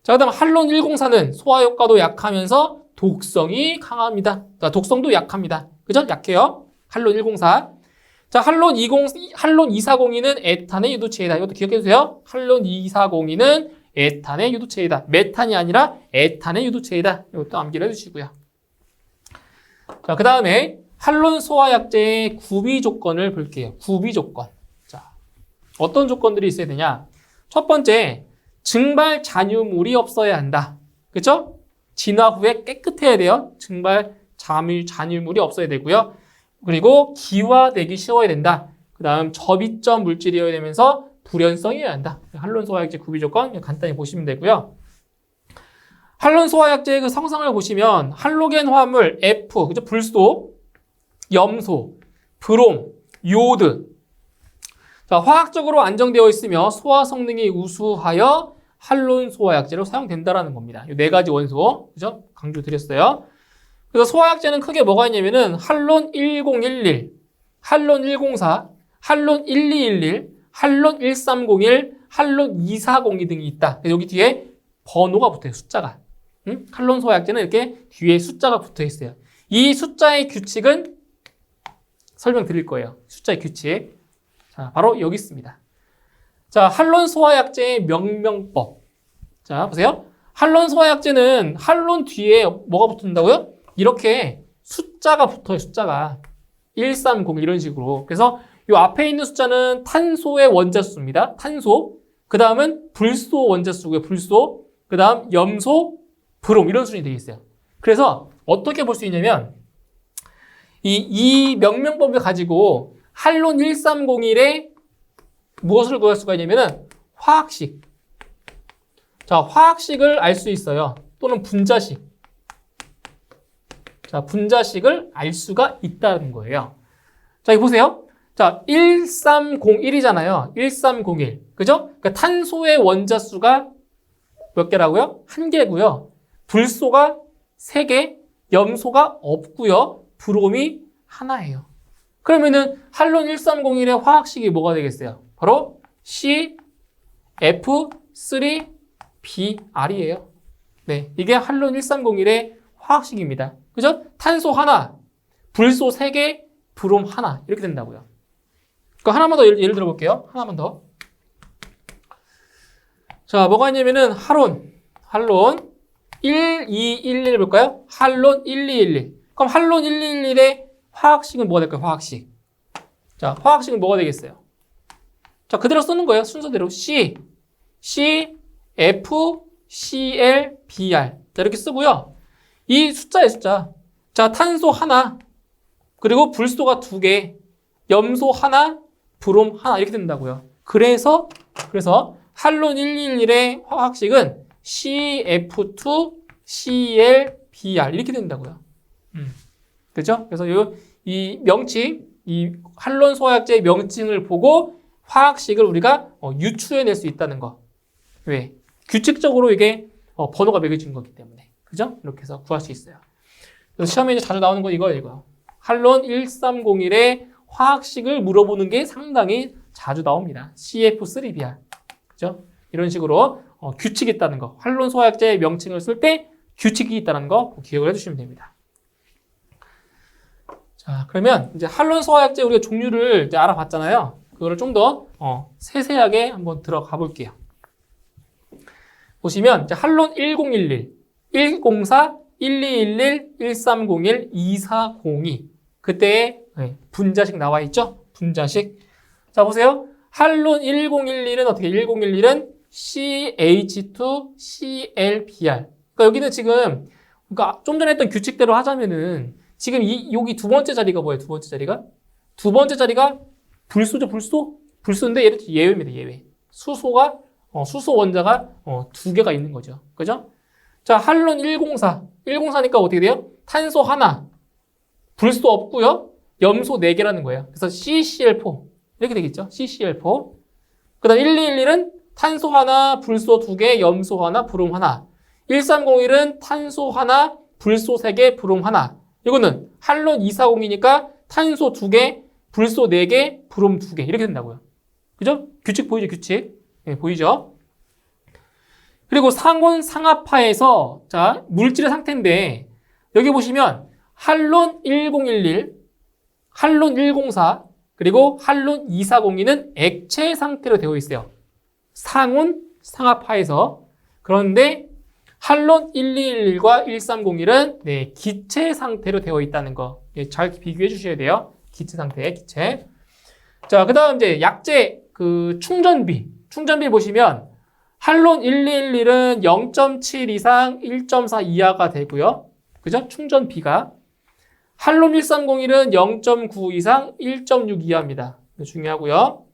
자, 그 다음 할론 104는 소화 효과도 약하면서 독성이 강합니다. 독성도 약합니다. 그죠? 약해요. 할론 104. 자, 할론 2402는 에탄의 유도체이다. 이것도 기억해 주세요. 할론 2402는 에탄의 유도체이다. 메탄이 아니라 에탄의 유도체이다. 이것도 암기를 해주시고요. 자, 그 다음에 할론 소화약제의 구비 조건을 볼게요. 구비 조건. 자, 어떤 조건들이 있어야 되냐? 첫 번째, 증발 잔유물이 없어야 한다. 그렇죠? 진화 후에 깨끗해야 돼요. 증발 잔유물이 없어야 되고요. 그리고 기화되기 쉬워야 된다. 그 다음 접이점 물질이어야 되면서 불연성이어야 한다. 할론 소화약제 구비 조건 간단히 보시면 되고요. 할론 소화약제의 그 성상을 보시면 할로겐 화합물 F, 그죠? 불소, 염소, 브롬, 요오드. 자, 화학적으로 안정되어 있으며 소화 성능이 우수하여 할론 소화약제로 사용된다라는 겁니다. 이 네 가지 원소, 그죠? 강조드렸어요. 그래서 소화약제는 크게 뭐가 있냐면은 할론 1011, 할론 104, 할론 1211, 할론 1301, 할론 2402 등이 있다. 여기 뒤에 번호가 붙어요. 숫자가. 할론 소화약제는 이렇게 뒤에 숫자가 붙어 있어요. 이 숫자의 규칙은 설명드릴 거예요. 숫자의 규칙. 자, 바로 여기 있습니다. 자, 할론 소화약제의 명명법. 자, 보세요. 할론 소화약제는 할론 뒤에 뭐가 붙는다고요? 이렇게 숫자가 붙어요. 숫자가 1301 이런 식으로. 그래서 이 앞에 있는 숫자는 탄소의 원자수입니다. 탄소. 그 다음은 불소 원자수고요. 불소. 그 다음 염소, 브롬 이런 순위 되어 있어요. 그래서 어떻게 볼 수 있냐면 이 명명법을 가지고 할론 1301에 무엇을 구할 수가 있냐면은 화학식. 자, 화학식을 알 수 있어요. 또는 분자식. 자, 분자식을 알 수가 있다는 거예요. 자, 이거 보세요. 자, 1301이잖아요. 1301. 그죠? 그러니까 탄소의 원자수가 몇 개라고요? 1개고요. 불소가 3개, 염소가 없고요. 브롬이 하나예요. 그러면은 할론 1301의 화학식이 뭐가 되겠어요? 바로 CF3BR이에요. 네, 이게 할론 1301의 화학식입니다. 그죠? 탄소 하나, 불소 3개, 브롬 하나 이렇게 된다고요. 그러니까 하나만 더 예를 들어볼게요. 하나만 더. 자, 뭐가 있냐면은 할론 1211 볼까요? 할론 1211. 그럼 할론 1211의 화학식은 뭐가 될까요? 화학식. 자, 화학식은 뭐가 되겠어요? 자, 그대로 쓰는 거예요. 순서대로 C, F, Cl, Br. 자, 이렇게 쓰고요. 이 숫자의 숫자. 자, 탄소 하나, 그리고 불소가 2개, 염소 하나, 브롬 하나 이렇게 된다고요. 그래서 할론 111의 화학식은 CF2ClBr 이렇게 된다고요. 그죠? 그래서 이 명칭, 이 할론 소화약제의 명칭을 보고 화학식을 우리가 유추해낼 수 있다는 거. 왜? 규칙적으로 이게 번호가 매겨진 거기 때문에. 그죠? 이렇게 해서 구할 수 있어요. 그래서 시험에 이제 자주 나오는 건 이거예요. 할론 1301의 화학식을 물어보는 게 상당히 자주 나옵니다. CF3Br. 그죠? 이런 식으로 규칙이 있다는 거. 활론 소화약제의 명칭을 쓸 때 규칙이 있다는 거 기억을 해주시면 됩니다. 자, 그러면 이제 활론 소화약제 우리가 종류를 이제 알아봤잖아요. 그거를 좀 더 세세하게 한번 들어가 볼게요. 보시면 이제 활론 1011, 104, 1211, 1301, 2402 그때의 분자식 나와 있죠? 분자식. 자, 보세요. 활론 1011은 어떻게? 1011은 CH2ClBr. 그러니까 여기는 지금 그러니까 좀 전에 했던 규칙대로 하자면은 지금 여기 두 번째 자리가 뭐예요? 두 번째 자리가? 두 번째 자리가 불소죠, 불소? 불소인데 얘는 예외입니다, 예외. 수소 원자가 두 개가 있는 거죠. 그죠? 자, 활론 104. 104니까 어떻게 돼요? 탄소 하나, 불소 없고요. 염소 4개라는 거예요. 그래서 CCl4. 이렇게 되겠죠? CCl4. 그 다음 1211은 탄소 하나, 불소 2개, 염소 하나, 브롬 하나. 1301은 탄소 하나, 불소 3개, 브롬 하나. 이거는 활론 240이니까 탄소 2개, 불소 4개, 브롬 2개. 이렇게 된다고요. 그죠? 규칙 보이죠? 규칙. 네, 보이죠? 그리고 상온 상합파에서 자, 물질의 상태인데 여기 보시면 활론 1011, 활론 104, 그리고 활론 2402는 액체 상태로 되어 있어요. 상온 상합파에서. 그런데 활론 1211과 1301은 기체 상태로 되어 있다는 거. 잘 비교해 주셔야 돼요. 기체 상태, 기체. 자, 그 다음 이제 약제 충전비 보시면 활론 1211은 0.7 이상 1.4 이하가 되고요. 그죠? 충전비가. 활론 1301은 0.9 이상 1.6 이하입니다. 중요하고요.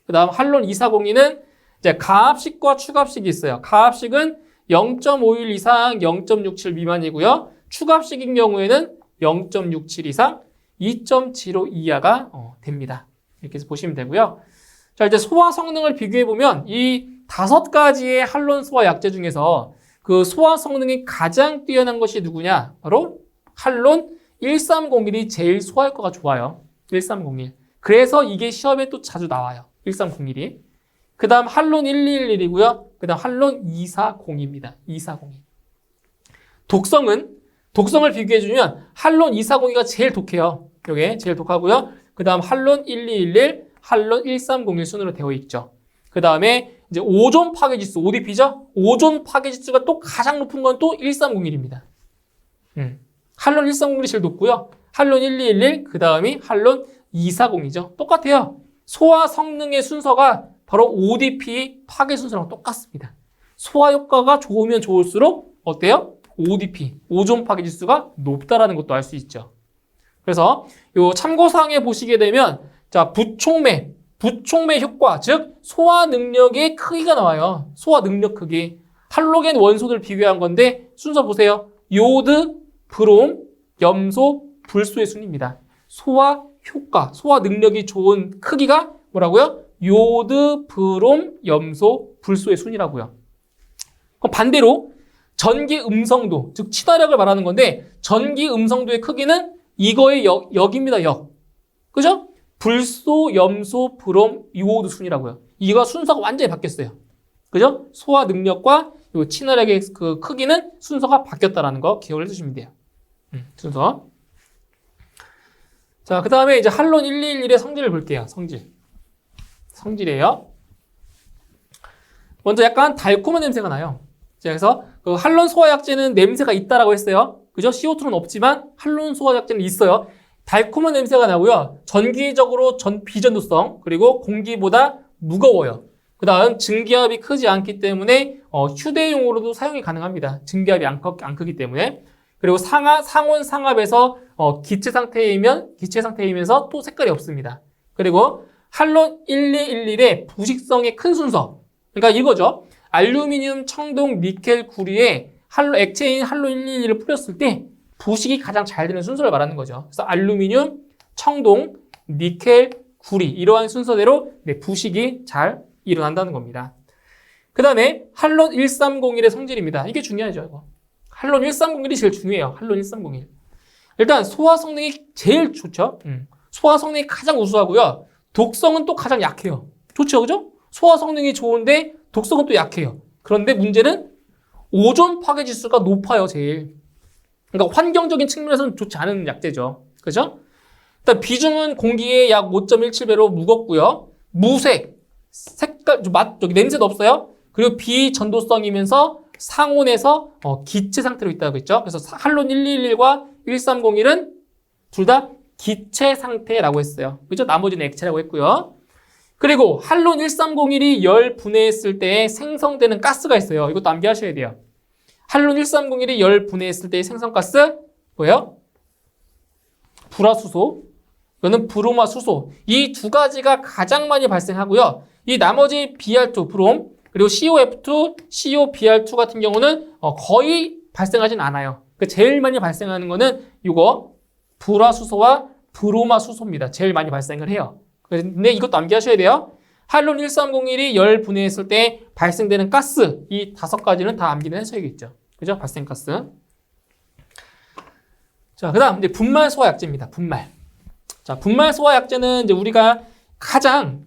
그 다음 활론 2402는 이제 가압식과 추가압식이 있어요. 가압식은 0.51 이상 0.67 미만이고요. 추가압식인 경우에는 0.67 이상 2.75 이하가 됩니다. 이렇게 해서 보시면 되고요. 자, 이제 소화 성능을 비교해보면 이 5가지의 활론 소화 약제 중에서 그 소화 성능이 가장 뛰어난 것이 누구냐? 바로 활론 1301이 제일 소화 효과가 좋아요. 1301. 그래서 이게 시험에 또 자주 나와요. 1301이. 그 다음 활론 1211이고요. 그 다음 활론 2402입니다. 2402. 독성을 비교해주면 활론 2402가 제일 독해요. 이게 제일 독하고요. 그 다음 활론 1211, 활론 1301 순으로 되어 있죠. 그 다음에 이제 오존 파괴지수, ODP죠? 오존 파괴지수가 또 가장 높은 건 또 1301입니다. 활론 1301이 제일 높고요. 활론 1211, 그 다음이 활론 2402죠. 똑같아요. 소화 성능의 순서가 바로 ODP 파괴 순서랑 똑같습니다. 소화 효과가 좋으면 좋을수록 어때요? ODP, 오존 파괴 지수가 높다라는 것도 알 수 있죠. 그래서 요 참고사항에 보시게 되면 자, 부촉매 효과, 즉 소화 능력의 크기가 나와요. 소화 능력 크기. 할로겐 원소들 비교한 건데 순서 보세요. 요드, 브롬, 염소, 불소의 순입니다. 소화 효과, 소화 능력이 좋은 크기가 뭐라고요? 요드, 브롬, 염소, 불소의 순이라고요. 그럼 반대로 전기 음성도, 즉 친화력을 말하는 건데 전기 음성도의 크기는 이거의 역입니다. 역. 그죠? 불소, 염소, 브롬, 요오드 순이라고요. 이거 순서가 완전히 바뀌었어요. 그죠? 소화 능력과 요 친화력의 그 크기는 순서가 바뀌었다라는 거 기억을 해주시면 돼요. 순서. 자, 그 다음에 이제 활론 1211의 성질을 볼게요. 성질이에요. 먼저 약간 달콤한 냄새가 나요. 자, 그래서 그 활론 소화약제는 냄새가 있다라고 했어요. 그죠? CO2는 없지만 활론 소화약제는 있어요. 달콤한 냄새가 나고요. 전기적으로 비전도성, 그리고 공기보다 무거워요. 그 다음 증기압이 크지 않기 때문에 휴대용으로도 사용이 가능합니다. 증기압이 안 크기 때문에. 그리고 상온 상압에서 기체 상태이면서 또 색깔이 없습니다. 그리고 활론 1211의 부식성의 큰 순서. 그러니까 이거죠. 알루미늄, 청동, 니켈, 구리에 액체인 활론 111을 뿌렸을 때 부식이 가장 잘 되는 순서를 말하는 거죠. 그래서 알루미늄, 청동, 니켈, 구리 이러한 순서대로 부식이 잘 일어난다는 겁니다. 그 다음에 활론 1301의 성질입니다. 이게 중요하죠. 이거. 활론 1301이 제일 중요해요. 활론 1301. 일단 소화 성능이 제일 좋죠. 소화 성능이 가장 우수하고요. 독성은 또 가장 약해요. 좋죠, 그죠? 소화 성능이 좋은데 독성은 또 약해요. 그런데 문제는 오존 파괴 지수가 높아요, 제일. 그러니까 환경적인 측면에서는 좋지 않은 약재죠. 그죠? 일단 비중은 공기의 약 5.17배로 무겁고요. 무색, 색깔, 맛, 여기 냄새도 없어요. 그리고 비전도성이면서 상온에서 기체 상태로 있다고 했죠. 그래서 할론 111과 1301은 둘 다 기체 상태라고 했어요. 그죠? 나머지는 액체라고 했고요. 그리고 할론 1301이 열 분해했을 때 생성되는 가스가 있어요. 이것도 암기하셔야 돼요. 할론 1301이 열 분해했을 때의 생성가스 뭐예요? 불화수소. 이거는 브로마수소. 이 두 가지가 가장 많이 발생하고요. 이 나머지 Br2, 브롬, 그리고 COF2, COBr2 같은 경우는 거의 발생하진 않아요. 제일 많이 발생하는 거는 이거 불화수소와 브로마수소입니다. 제일 많이 발생을 해요. 근데 이것도 암기하셔야 돼요. 할론 1301이 열 분해했을 때 발생되는 가스, 이 5가지는 다 암기는 하셔야겠죠. 그죠? 발생가스. 자, 그 다음, 이제 분말 소화약제입니다. 분말. 자, 분말 소화약제는 이제 우리가 가장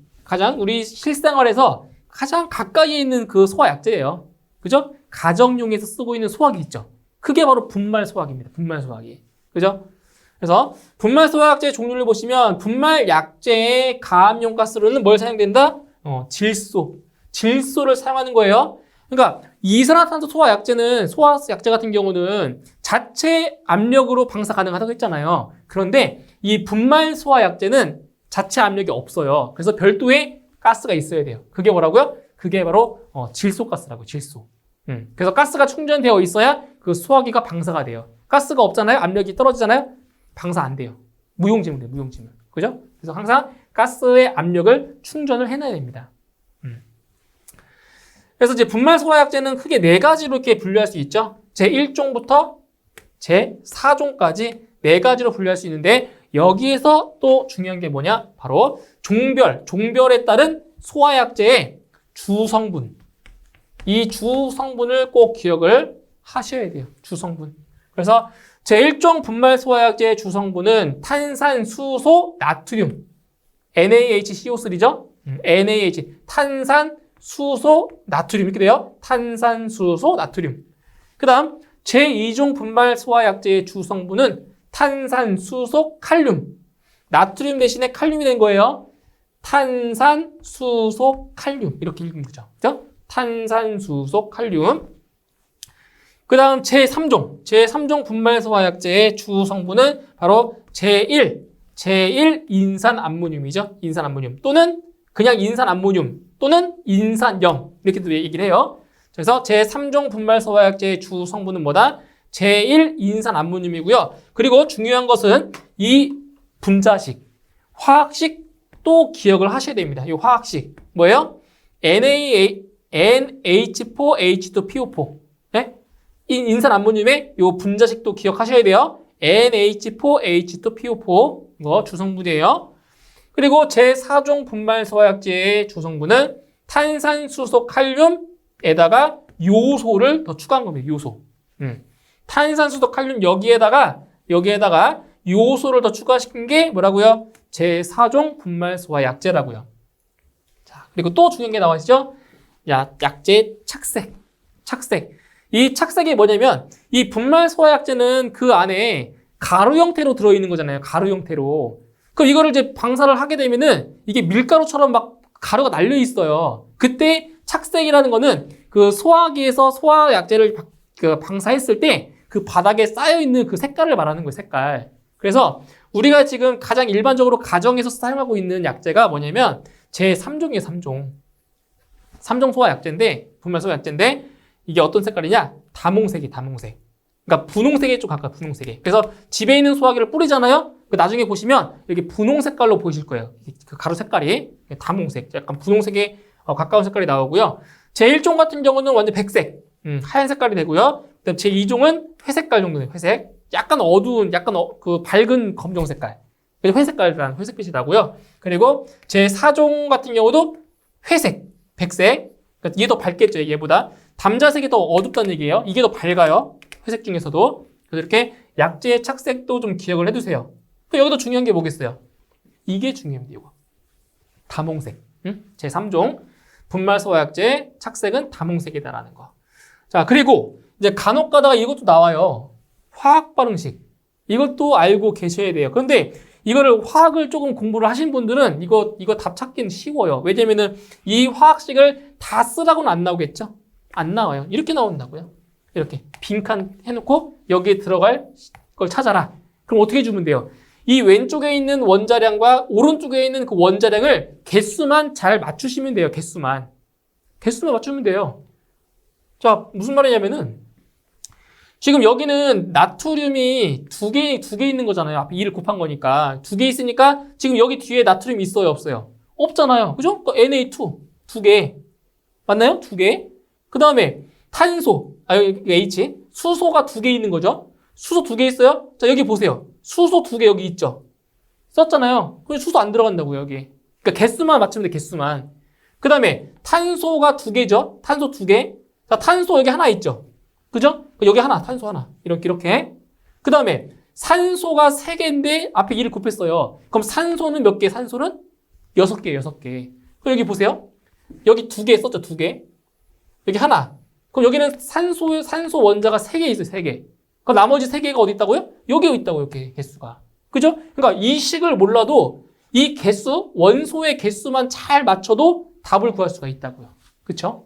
우리 실생활에서 가장 가까이에 있는 그 소화약제예요. 그죠? 가정용에서 쓰고 있는 소화기 있죠. 그게 바로 분말 소화기입니다. 분말 소화기. 그죠? 그래서 분말 소화약제의 종류를 보시면 분말 약제의 가압용 가스로는 뭘 사용된다? 질소를 사용하는 거예요. 그러니까 이산화탄소 소화약제는 소화약제 같은 경우는 자체 압력으로 방사 가능하다고 했잖아요. 그런데 이 분말 소화약제는 자체 압력이 없어요. 그래서 별도의 가스가 있어야 돼요. 그게 뭐라고요? 그게 바로 질소가스라고, 질소. 그래서 가스가 충전되어 있어야 그 소화기가 방사가 돼요. 가스가 없잖아요. 압력이 떨어지잖아요. 방사 안 돼요. 무용지물 돼요. 무용지물. 그죠? 그래서 항상 가스의 압력을 충전을 해놔야 됩니다. 그래서 이제 분말 소화약제는 크게 4가지로 이렇게 분류할 수 있죠. 제1종부터 제4종까지 4가지로 분류할 수 있는데 여기에서 또 중요한 게 뭐냐? 바로 종별에 따른 소화약제의 주성분. 이 주성분을 꼭 기억을 하셔야 돼요. 주성분. 그래서 제1종 분말 소화약제의 주성분은 탄산수소 나트륨. NaHCO3죠? NaH. 탄산수소 나트륨. 이렇게 돼요. 탄산수소 나트륨. 그 다음 제2종 분말 소화약제의 주성분은 탄산수소 칼륨. 나트륨 대신에 칼륨이 된 거예요. 탄산수소 칼륨. 이렇게 읽은 거죠. 그죠? 탄산수소 칼륨. 그 다음 제3종 분말 소화약제의 주성분은 바로 제1 인산암모늄이죠. 인산암모늄 또는 그냥 인산암모늄 또는 인산염 이렇게도 얘기를 해요. 그래서 제3종 분말 소화약제의 주성분은 뭐다? 제1 인산암모늄이고요. 그리고 중요한 것은 이 분자식, 화학식 또 기억을 하셔야 됩니다. 이 화학식 뭐예요? NH4H2PO4. 네? 인산암모늄의 이 분자식도 기억하셔야 돼요. NH4H2PO4 이거 주성분이에요. 그리고 제4종 분말 소화약제의 주성분은 탄산수소 칼륨에다가 요소를 더 추가한 겁니다. 요소. 탄산수소 칼륨 여기에다가 요소를 더 추가시킨 게 뭐라고요? 제4종 분말 소화약제라고요. 자, 그리고 또 중요한 게 나와 있죠? 약제 착색. 이 착색이 뭐냐면 이 분말 소화약제는 그 안에 가루 형태로 들어있는 거잖아요. 가루 형태로. 그럼 이거를 이제 방사를 하게 되면은 이게 밀가루처럼 막 가루가 날려 있어요. 그때 착색이라는 거는 그 소화기에서 소화약제를 방사했을 때 그 바닥에 쌓여있는 그 색깔을 말하는 거예요. 색깔. 그래서 우리가 지금 가장 일반적으로 가정에서 사용하고 있는 약제가 뭐냐면 제3종이에요. 3종 소화약제인데 분말 소화약제인데 이게 어떤 색깔이냐? 다몽색이 다몽색. 그러니까 분홍색에 좀 가까워. 분홍색에. 그래서 집에 있는 소화기를 뿌리잖아요. 나중에 보시면 이렇게 분홍 색깔로 보이실 거예요. 그 가루 색깔이 다몽색, 약간 분홍색에 가까운 색깔이 나오고요. 제1종 같은 경우는 완전 백색, 하얀 색깔이 되고요. 그다음 제2종은 회색깔 정도 돼요. 회색. 약간 어두운, 그 밝은 검정 색깔. 회색깔이란 회색빛이 나고요. 그리고 제4종 같은 경우도 회색, 백색. 그러니까 얘 더 밝겠죠, 얘보다. 담자색이 더 어둡다는 얘기예요. 이게 더 밝아요. 회색 중에서도. 그래서 이렇게 약제의 착색도 좀 기억을 해두세요. 또 여기도 중요한 게 뭐겠어요? 이게 중요합니다, 이거. 다몽색. 제3종 분말 소화약제 착색은 다몽색이다라는 거. 자, 그리고 이제 간혹 가다가 이것도 나와요. 화학 반응식. 이것도 알고 계셔야 돼요. 그런데 이거를 화학을 조금 공부를 하신 분들은 이거 답 찾기는 쉬워요. 왜냐면은 이 화학식을 다 쓰라고는 안 나오겠죠? 안 나와요. 이렇게 나온다고요. 이렇게 빈칸 해놓고 여기에 들어갈 걸 찾아라. 그럼 어떻게 주면 돼요? 이 왼쪽에 있는 원자량과 오른쪽에 있는 그 원자량을 개수만 잘 맞추시면 돼요. 개수만 맞추면 돼요. 자, 무슨 말이냐면은 지금 여기는 나트륨이 두 개 있는 거잖아요. 앞에 2를 곱한 거니까. 2개 있으니까 지금 여기 뒤에 나트륨이 있어요? 없어요? 없잖아요. 그죠? Na2 두 개. 맞나요? 두 개. 그 다음에 탄소, H. 수소가 2개 있는 거죠? 수소 2개 있어요? 자, 여기 보세요. 수소 2개 여기 있죠? 썼잖아요. 그럼 수소 안 들어간다고요, 여기. 그러니까 개수만 맞추면 돼, 개수만. 그 다음에 탄소가 2개죠? 탄소 2개. 자, 탄소 여기 하나 있죠? 그죠? 여기 하나, 탄소 하나. 이렇게. 그 다음에 산소가 3개인데 앞에 2를 곱했어요. 그럼 산소는 몇 개? 산소는 6개. 그럼 여기 보세요. 여기 2개 썼죠? 2개. 여기 하나. 그럼 여기는 산소 원자가 3개 있어요. 3개. 그럼 나머지 3개가 어디 있다고요? 여기 있다고요. 이렇게 개수가. 그죠? 그러니까 이 식을 몰라도 이 개수, 원소의 개수만 잘 맞춰도 답을 구할 수가 있다고요. 그쵸?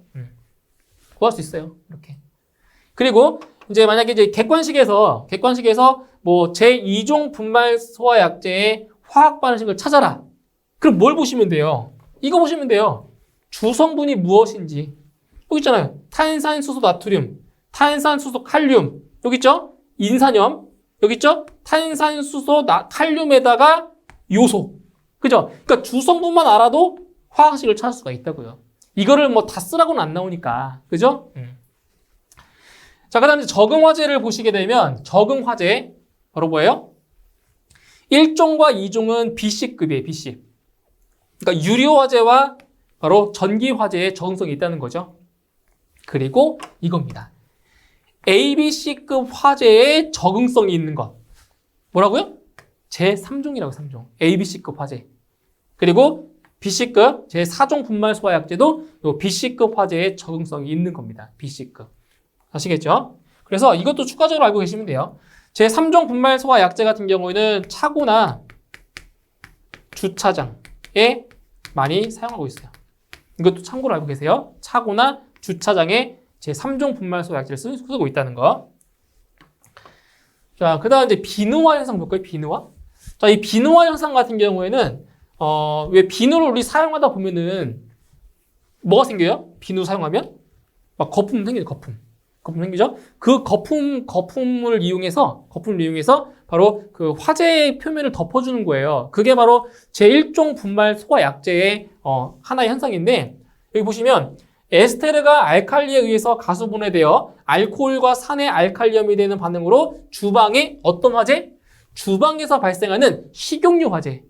구할 수 있어요. 이렇게. 그리고 이제 만약에 이제 객관식에서 뭐 제2종 분말 소화약제의 화학 반응식을 찾아라. 그럼 뭘 보시면 돼요? 이거 보시면 돼요. 주성분이 무엇인지. 여기 있잖아요. 탄산수소 나트륨, 탄산수소 칼륨. 여기 있죠? 인산염. 여기 있죠? 탄산수소 칼륨에다가 요소. 그죠? 그러니까 주성분만 알아도 화학식을 찾을 수가 있다고요. 이거를 뭐 다 쓰라고는 안 나오니까. 그죠? 자, 그 다음에 적응화제를 보시게 되면 적응화제 바로 뭐예요? 1종과 2종은 B씨급이에요. B씨. 그러니까 유료화제와 바로 전기화제의 적응성이 있다는 거죠. 그리고 이겁니다. ABC급 화제에 적응성이 있는 것. 뭐라고요? 제3종이라고 3종. ABC급 화제. 그리고 B씨급 제4종 분말 소화약제도 요 B씨급 화제에 적응성이 있는 겁니다. B씨급. 아시겠죠? 그래서 이것도 추가적으로 알고 계시면 돼요. 제3종 분말 소화약제 같은 경우에는 차고나 주차장에 많이 사용하고 있어요. 이것도 참고로 알고 계세요. 차고나 주차장에 제3종 분말 소화약제를 쓰고 있다는 거. 자, 그 다음 이제 비누화 현상 볼까요? 비누화? 자, 이 비누화 현상 같은 경우에는 왜 비누를 우리 사용하다 보면은 뭐가 생겨요? 비누 사용하면 막 거품 생기죠. 거품 생기죠? 그 거품을 이용해서 바로 그 화제의 표면을 덮어주는 거예요. 그게 바로 제1종 분말 소화약제의 하나의 현상인데, 여기 보시면 에스테르가 알칼리에 의해서 가수분해되어 알코올과 산의 알칼리염이 되는 반응으로 주방에 어떤 화재? 주방에서 발생하는 식용유 화재.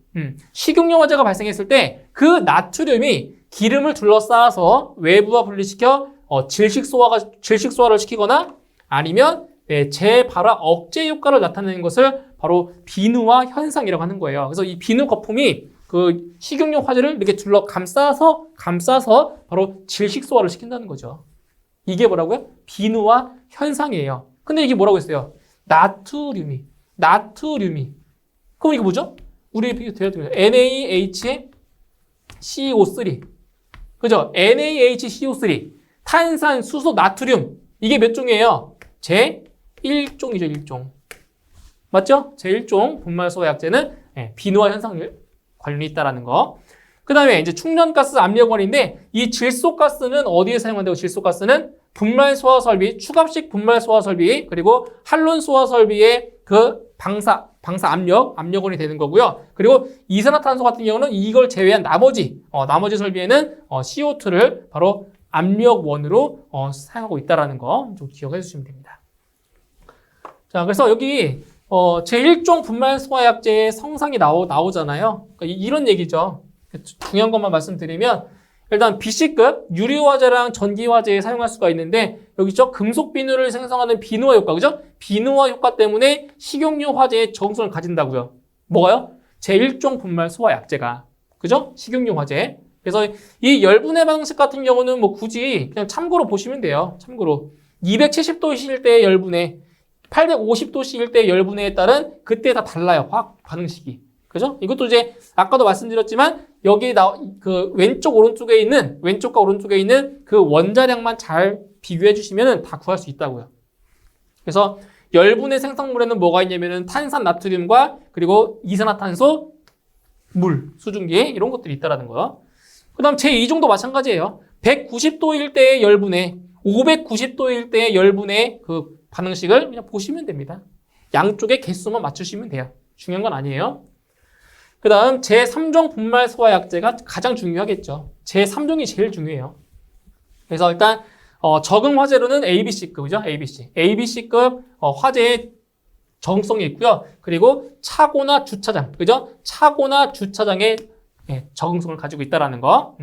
식용유 화재가 발생했을 때 그 나트륨이 기름을 둘러싸아서 외부와 분리시켜 질식 소화를 시키거나 아니면 재발화 억제 효과를 나타내는 것을 바로 비누화 현상이라고 하는 거예요. 그래서 이 비누 거품이 그 식용유 화재를 이렇게 둘러 감싸서 바로 질식 소화를 시킨다는 거죠. 이게 뭐라고요? 비누화 현상이에요. 근데 이게 뭐라고 했어요? 나트륨이. 그럼 이게 뭐죠? 우리 NaHCO3. 그죠? NaHCO3. 탄산, 수소, 나트륨. 이게 몇 종이에요? 제1종이죠, 1종. 맞죠? 제1종 분말 소화약제는 비누화 현상을 관련이 있다라는 거. 그 다음에 이제 충전가스 압력원인데 이 질소가스는 어디에 사용한다고? 질소가스는 분말 소화 설비, 추갑식 분말 소화 설비, 그리고 한론 소화 설비의 그 방사 압력원이 되는 거고요. 그리고 이산화탄소 같은 경우는 이걸 제외한 나머지 설비에는 CO2를 바로 압력원으로 사용하고 있다라는 거 좀 기억해 주시면 됩니다. 자, 그래서 여기 제1종 분말 소화약제의 성상이 나오잖아요. 그러니까 이런 얘기죠. 중요한 것만 말씀드리면 일단 B씨급 유리화제랑 전기화제에 사용할 수가 있는데 여기 있죠? 금속 비누를 생성하는 비누화 효과, 그죠? 비누화 효과 때문에 식용유 화제의 적응성을 가진다고요. 뭐가요? 제1종 분말 소화약제가. 그죠? 식용유 화재. 그래서 이 열분해 방식 같은 경우는 뭐 굳이 그냥 참고로 보시면 돼요. 참고로. 270도실 때의 열분해, 850도실 때의 열분해에 따른 그때 다 달라요. 화학 반응식이. 그죠? 이것도 이제 아까도 말씀드렸지만 여기 그 왼쪽과 오른쪽에 있는 그 원자량만 잘 비교해 주시면 다 구할 수 있다고요. 그래서 열분해 생성물에는 뭐가 있냐면은 탄산 나트륨과 그리고 이산화탄소, 물, 수증기 이런 것들이 있다라는 거요. 그다음 제2종도 마찬가지예요. 190도일 때의 열분해, 590도일 때의 열분해 그 반응식을 그냥 보시면 됩니다. 양쪽의 개수만 맞추시면 돼요. 중요한 건 아니에요. 그 다음 제3종 분말 소화약제가 가장 중요하겠죠. 제3종이 제일 중요해요. 그래서 일단 적응 화재로는 ABC급이죠. ABC급 화재의 적응성이 있고요. 그리고 차고나 주차장, 그죠? 차고나 주차장의 적응성을 가지고 있다라는 거.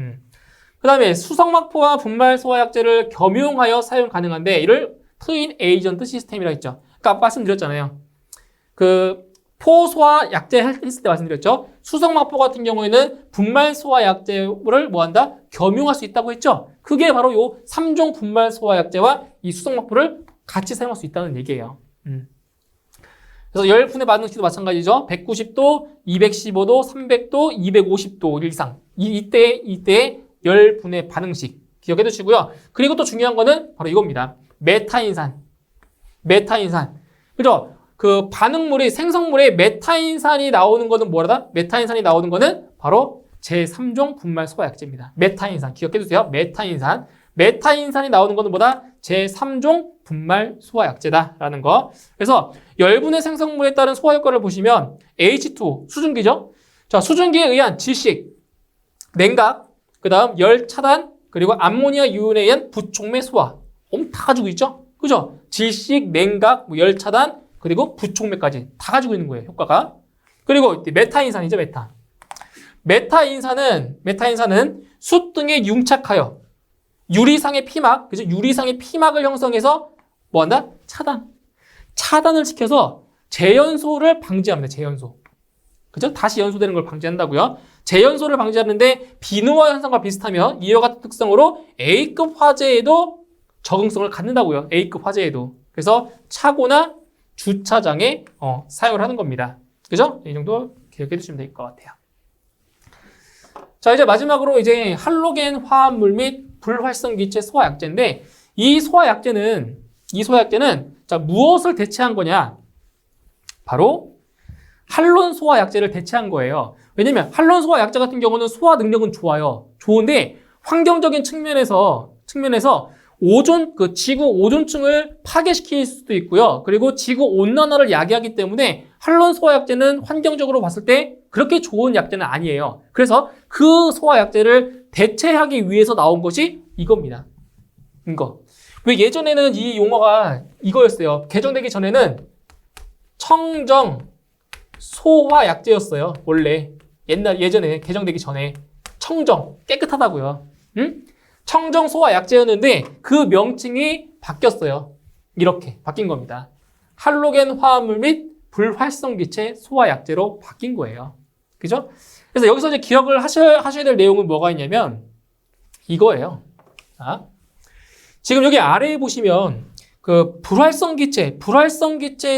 그 다음에 수성막포와 분말 소화약제를 겸용하여 사용 가능한데 이를 트윈 에이전트 시스템이라고 했죠. 아까 말씀드렸잖아요. 그 포소화 약제 했을 때 말씀드렸죠. 수성막포 같은 경우에는 분말 소화 약제를 뭐한다? 겸용할 수 있다고 했죠. 그게 바로 요 3종 분말 소화 약제와 이 수성막포를 같이 사용할 수 있다는 얘기예요. 그래서 열분해 반응식도 마찬가지죠. 190도, 215도, 300도, 250도 이상. 이때 열분해 반응식 기억해 두시고요. 그리고 또 중요한 거는 바로 이겁니다. 메타인산. 그죠? 그 반응물이 생성물에 메타인산이 나오는 거는 뭐라다? 메타인산이 나오는 거는 바로 제3종 분말 소화약제입니다. 메타인산 기억해 두세요. 메타인산이 나오는 거는 뭐다? 제3종 분말 소화약제다라는 거. 그래서 열분해 생성물에 따른 소화 효과를 보시면 H2 수증기죠. 자, 수증기에 의한 질식, 냉각, 그다음 열 차단, 그리고 암모니아 유연에 의한 부촉매 소화. 다 가지고 있죠? 그죠? 질식, 냉각, 열 차단, 그리고 부촉매까지 다 가지고 있는 거예요, 효과가. 그리고 메타인산이죠, 메타인산은 숯 등에 융착하여 유리상의 피막, 그죠? 유리상의 피막을 형성해서 뭐한다? 차단을 시켜서 재연소를 방지합니다, 재연소. 그죠? 다시 연소되는 걸 방지한다고요. 재연소를 방지하는데 비누화 현상과 비슷하면 이와 같은 특성으로 A급 화재에도 적응성을 갖는다고요. A급 화재에도. 그래서 차고나 주차장에 사용을 하는 겁니다. 그죠? 이 정도 기억해 두시면 될 것 같아요. 자, 이제 마지막으로 이제 할로겐 화합물 및 불활성기체 소화약제인데 이 소화약제는 자, 무엇을 대체한 거냐? 바로 할론 소화약제를 대체한 거예요. 왜냐면 할론 소화약제 같은 경우는 소화 능력은 좋은데 환경적인 측면에서 지구 오존층을 파괴시킬 수도 있고요. 그리고 지구 온난화를 야기하기 때문에 할론 소화약제는 환경적으로 봤을 때 그렇게 좋은 약제는 아니에요. 그래서 그 소화약제를 대체하기 위해서 나온 것이 이겁니다. 이거. 왜 예전에는 이 용어가 이거였어요. 개정되기 전에는 청정 소화약제였어요. 원래 예전에 개정되기 전에 청정 깨끗하다고요. 응? 청정 소화약제였는데 그 명칭이 바뀌었어요. 이렇게 바뀐 겁니다. 할로겐 화합물 및 불활성기체 소화약제로 바뀐 거예요. 그죠? 그래서 여기서 이제 기억을 하셔야 될 내용은 뭐가 있냐면 이거예요. 자, 지금 여기 아래에 보시면 그 불활성기체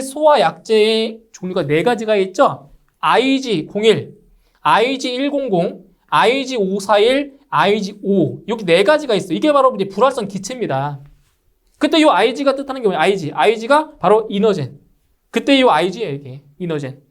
소화약제의 종류가 4가지가 있죠. IG01, IG100, IG541, IG5 이렇게 4가지가 있어요. 이게 바로 이제 불활성 기체입니다. 그때 이 IG가 뜻하는 게 뭐예요? IG가 바로 이너젠. 그때 이 IG예요, 이게 이너젠.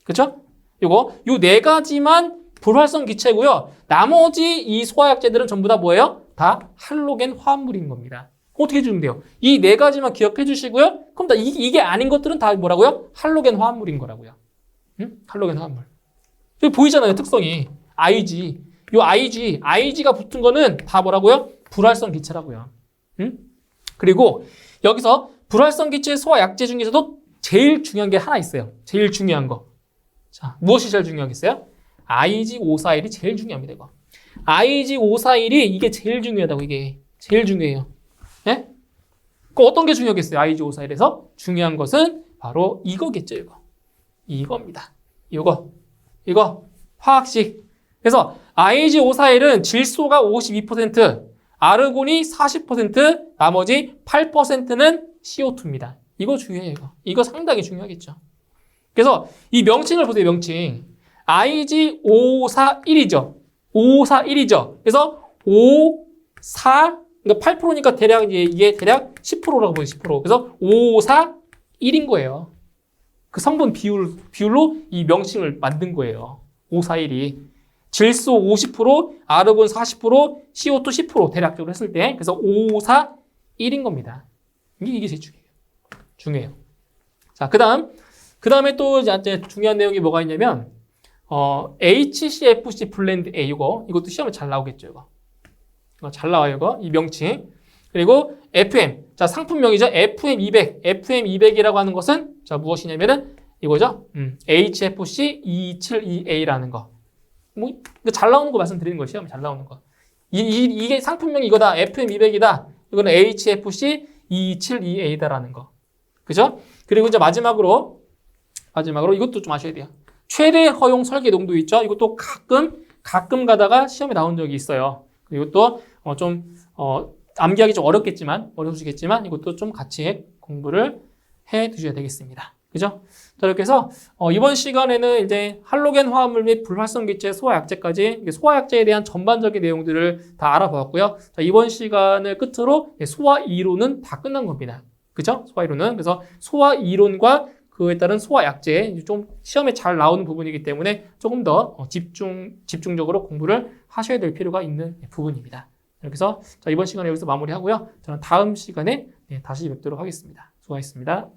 그렇죠? 요 4가지만 불활성 기체고요. 나머지 이 소화약제들은 전부 다 뭐예요? 다 할로겐 화합물인 겁니다. 어떻게 해주면 돼요? 이 4가지만 기억해 주시고요. 그럼 다 이게 아닌 것들은 다 뭐라고요? 할로겐 화합물인 거라고요. 응? 할로겐 화합물. 여기 보이잖아요, 특성이. IG가 붙은 거는 다 뭐라고요? 불활성 기체라고요. 응? 그리고 여기서 불활성 기체 소화약제 중에서도 제일 중요한 게 하나 있어요. 제일 중요한 거. 자, 무엇이 제일 중요하겠어요? IG541이 제일 중요합니다, 이거. IG541이 이게 제일 중요하다고, 이게. 제일 중요해요. 예? 그 어떤 게 중요하겠어요? IG541에서? 중요한 것은 바로 이거겠죠, 이거. 이겁니다. 이거. 화학식. 그래서 IG541은 질소가 52%, 아르곤이 40%, 나머지 8%는 CO2입니다. 이거 중요해요. 이거 상당히 중요하겠죠. 그래서 이 명칭을 보세요. 명칭. IG541이죠. 541이죠. 그래서 5, 4, 그러니까 8%니까 대략 이게 대략 10%라고 보여요. 10%. 그래서 541인 거예요. 그 성분 비율로 이 명칭을 만든 거예요. 541이. 질소 50%, 아르곤 40%, CO2 10% 대략적으로 했을 때 그래서 541인 겁니다. 이게 제일 중요해요. 자, 그다음에 또 이제 중요한 내용이 뭐가 있냐면 HCFC 블렌드 A 이것도 시험에 잘 나오겠죠, 이거 잘 나와요, 이거 이 명칭. 그리고 FM, 자 상품명이죠. FM200, FM200이라고 하는 것은 자 무엇이냐면은 이거죠. HFC 272A라는 거. 뭐 잘 나오는 거 말씀드리는 거예요, 시험에 잘 나오는 거. 이게 상품명이 이거다, FM200이다. 이거는 HFC 272A다라는 거. 그죠? 그리고 이제 마지막으로 이것도 좀 아셔야 돼요. 최대 허용 설계 농도 있죠? 이것도 가끔 가다가 시험에 나온 적이 있어요. 그리고 또 암기하기 좀 어려우시겠지만 이것도 좀 같이 공부를 해 두셔야 되겠습니다. 그죠? 자, 이렇게 해서 이번 시간에는 이제 할로겐 화합물 및 불활성기체 소화약제까지 소화약제에 대한 전반적인 내용들을 다 알아보았고요. 자, 이번 시간을 끝으로 소화 이론은 다 끝난 겁니다. 그죠? 소화 이론은. 그래서 소화 이론과 그에 따른 소화약제 좀 시험에 잘 나오는 부분이기 때문에 조금 더 집중적으로 공부를 하셔야 될 필요가 있는 부분입니다. 이렇게 해서 자, 이번 시간에 여기서 마무리하고요. 저는 다음 시간에 다시 뵙도록 하겠습니다. 수고하셨습니다.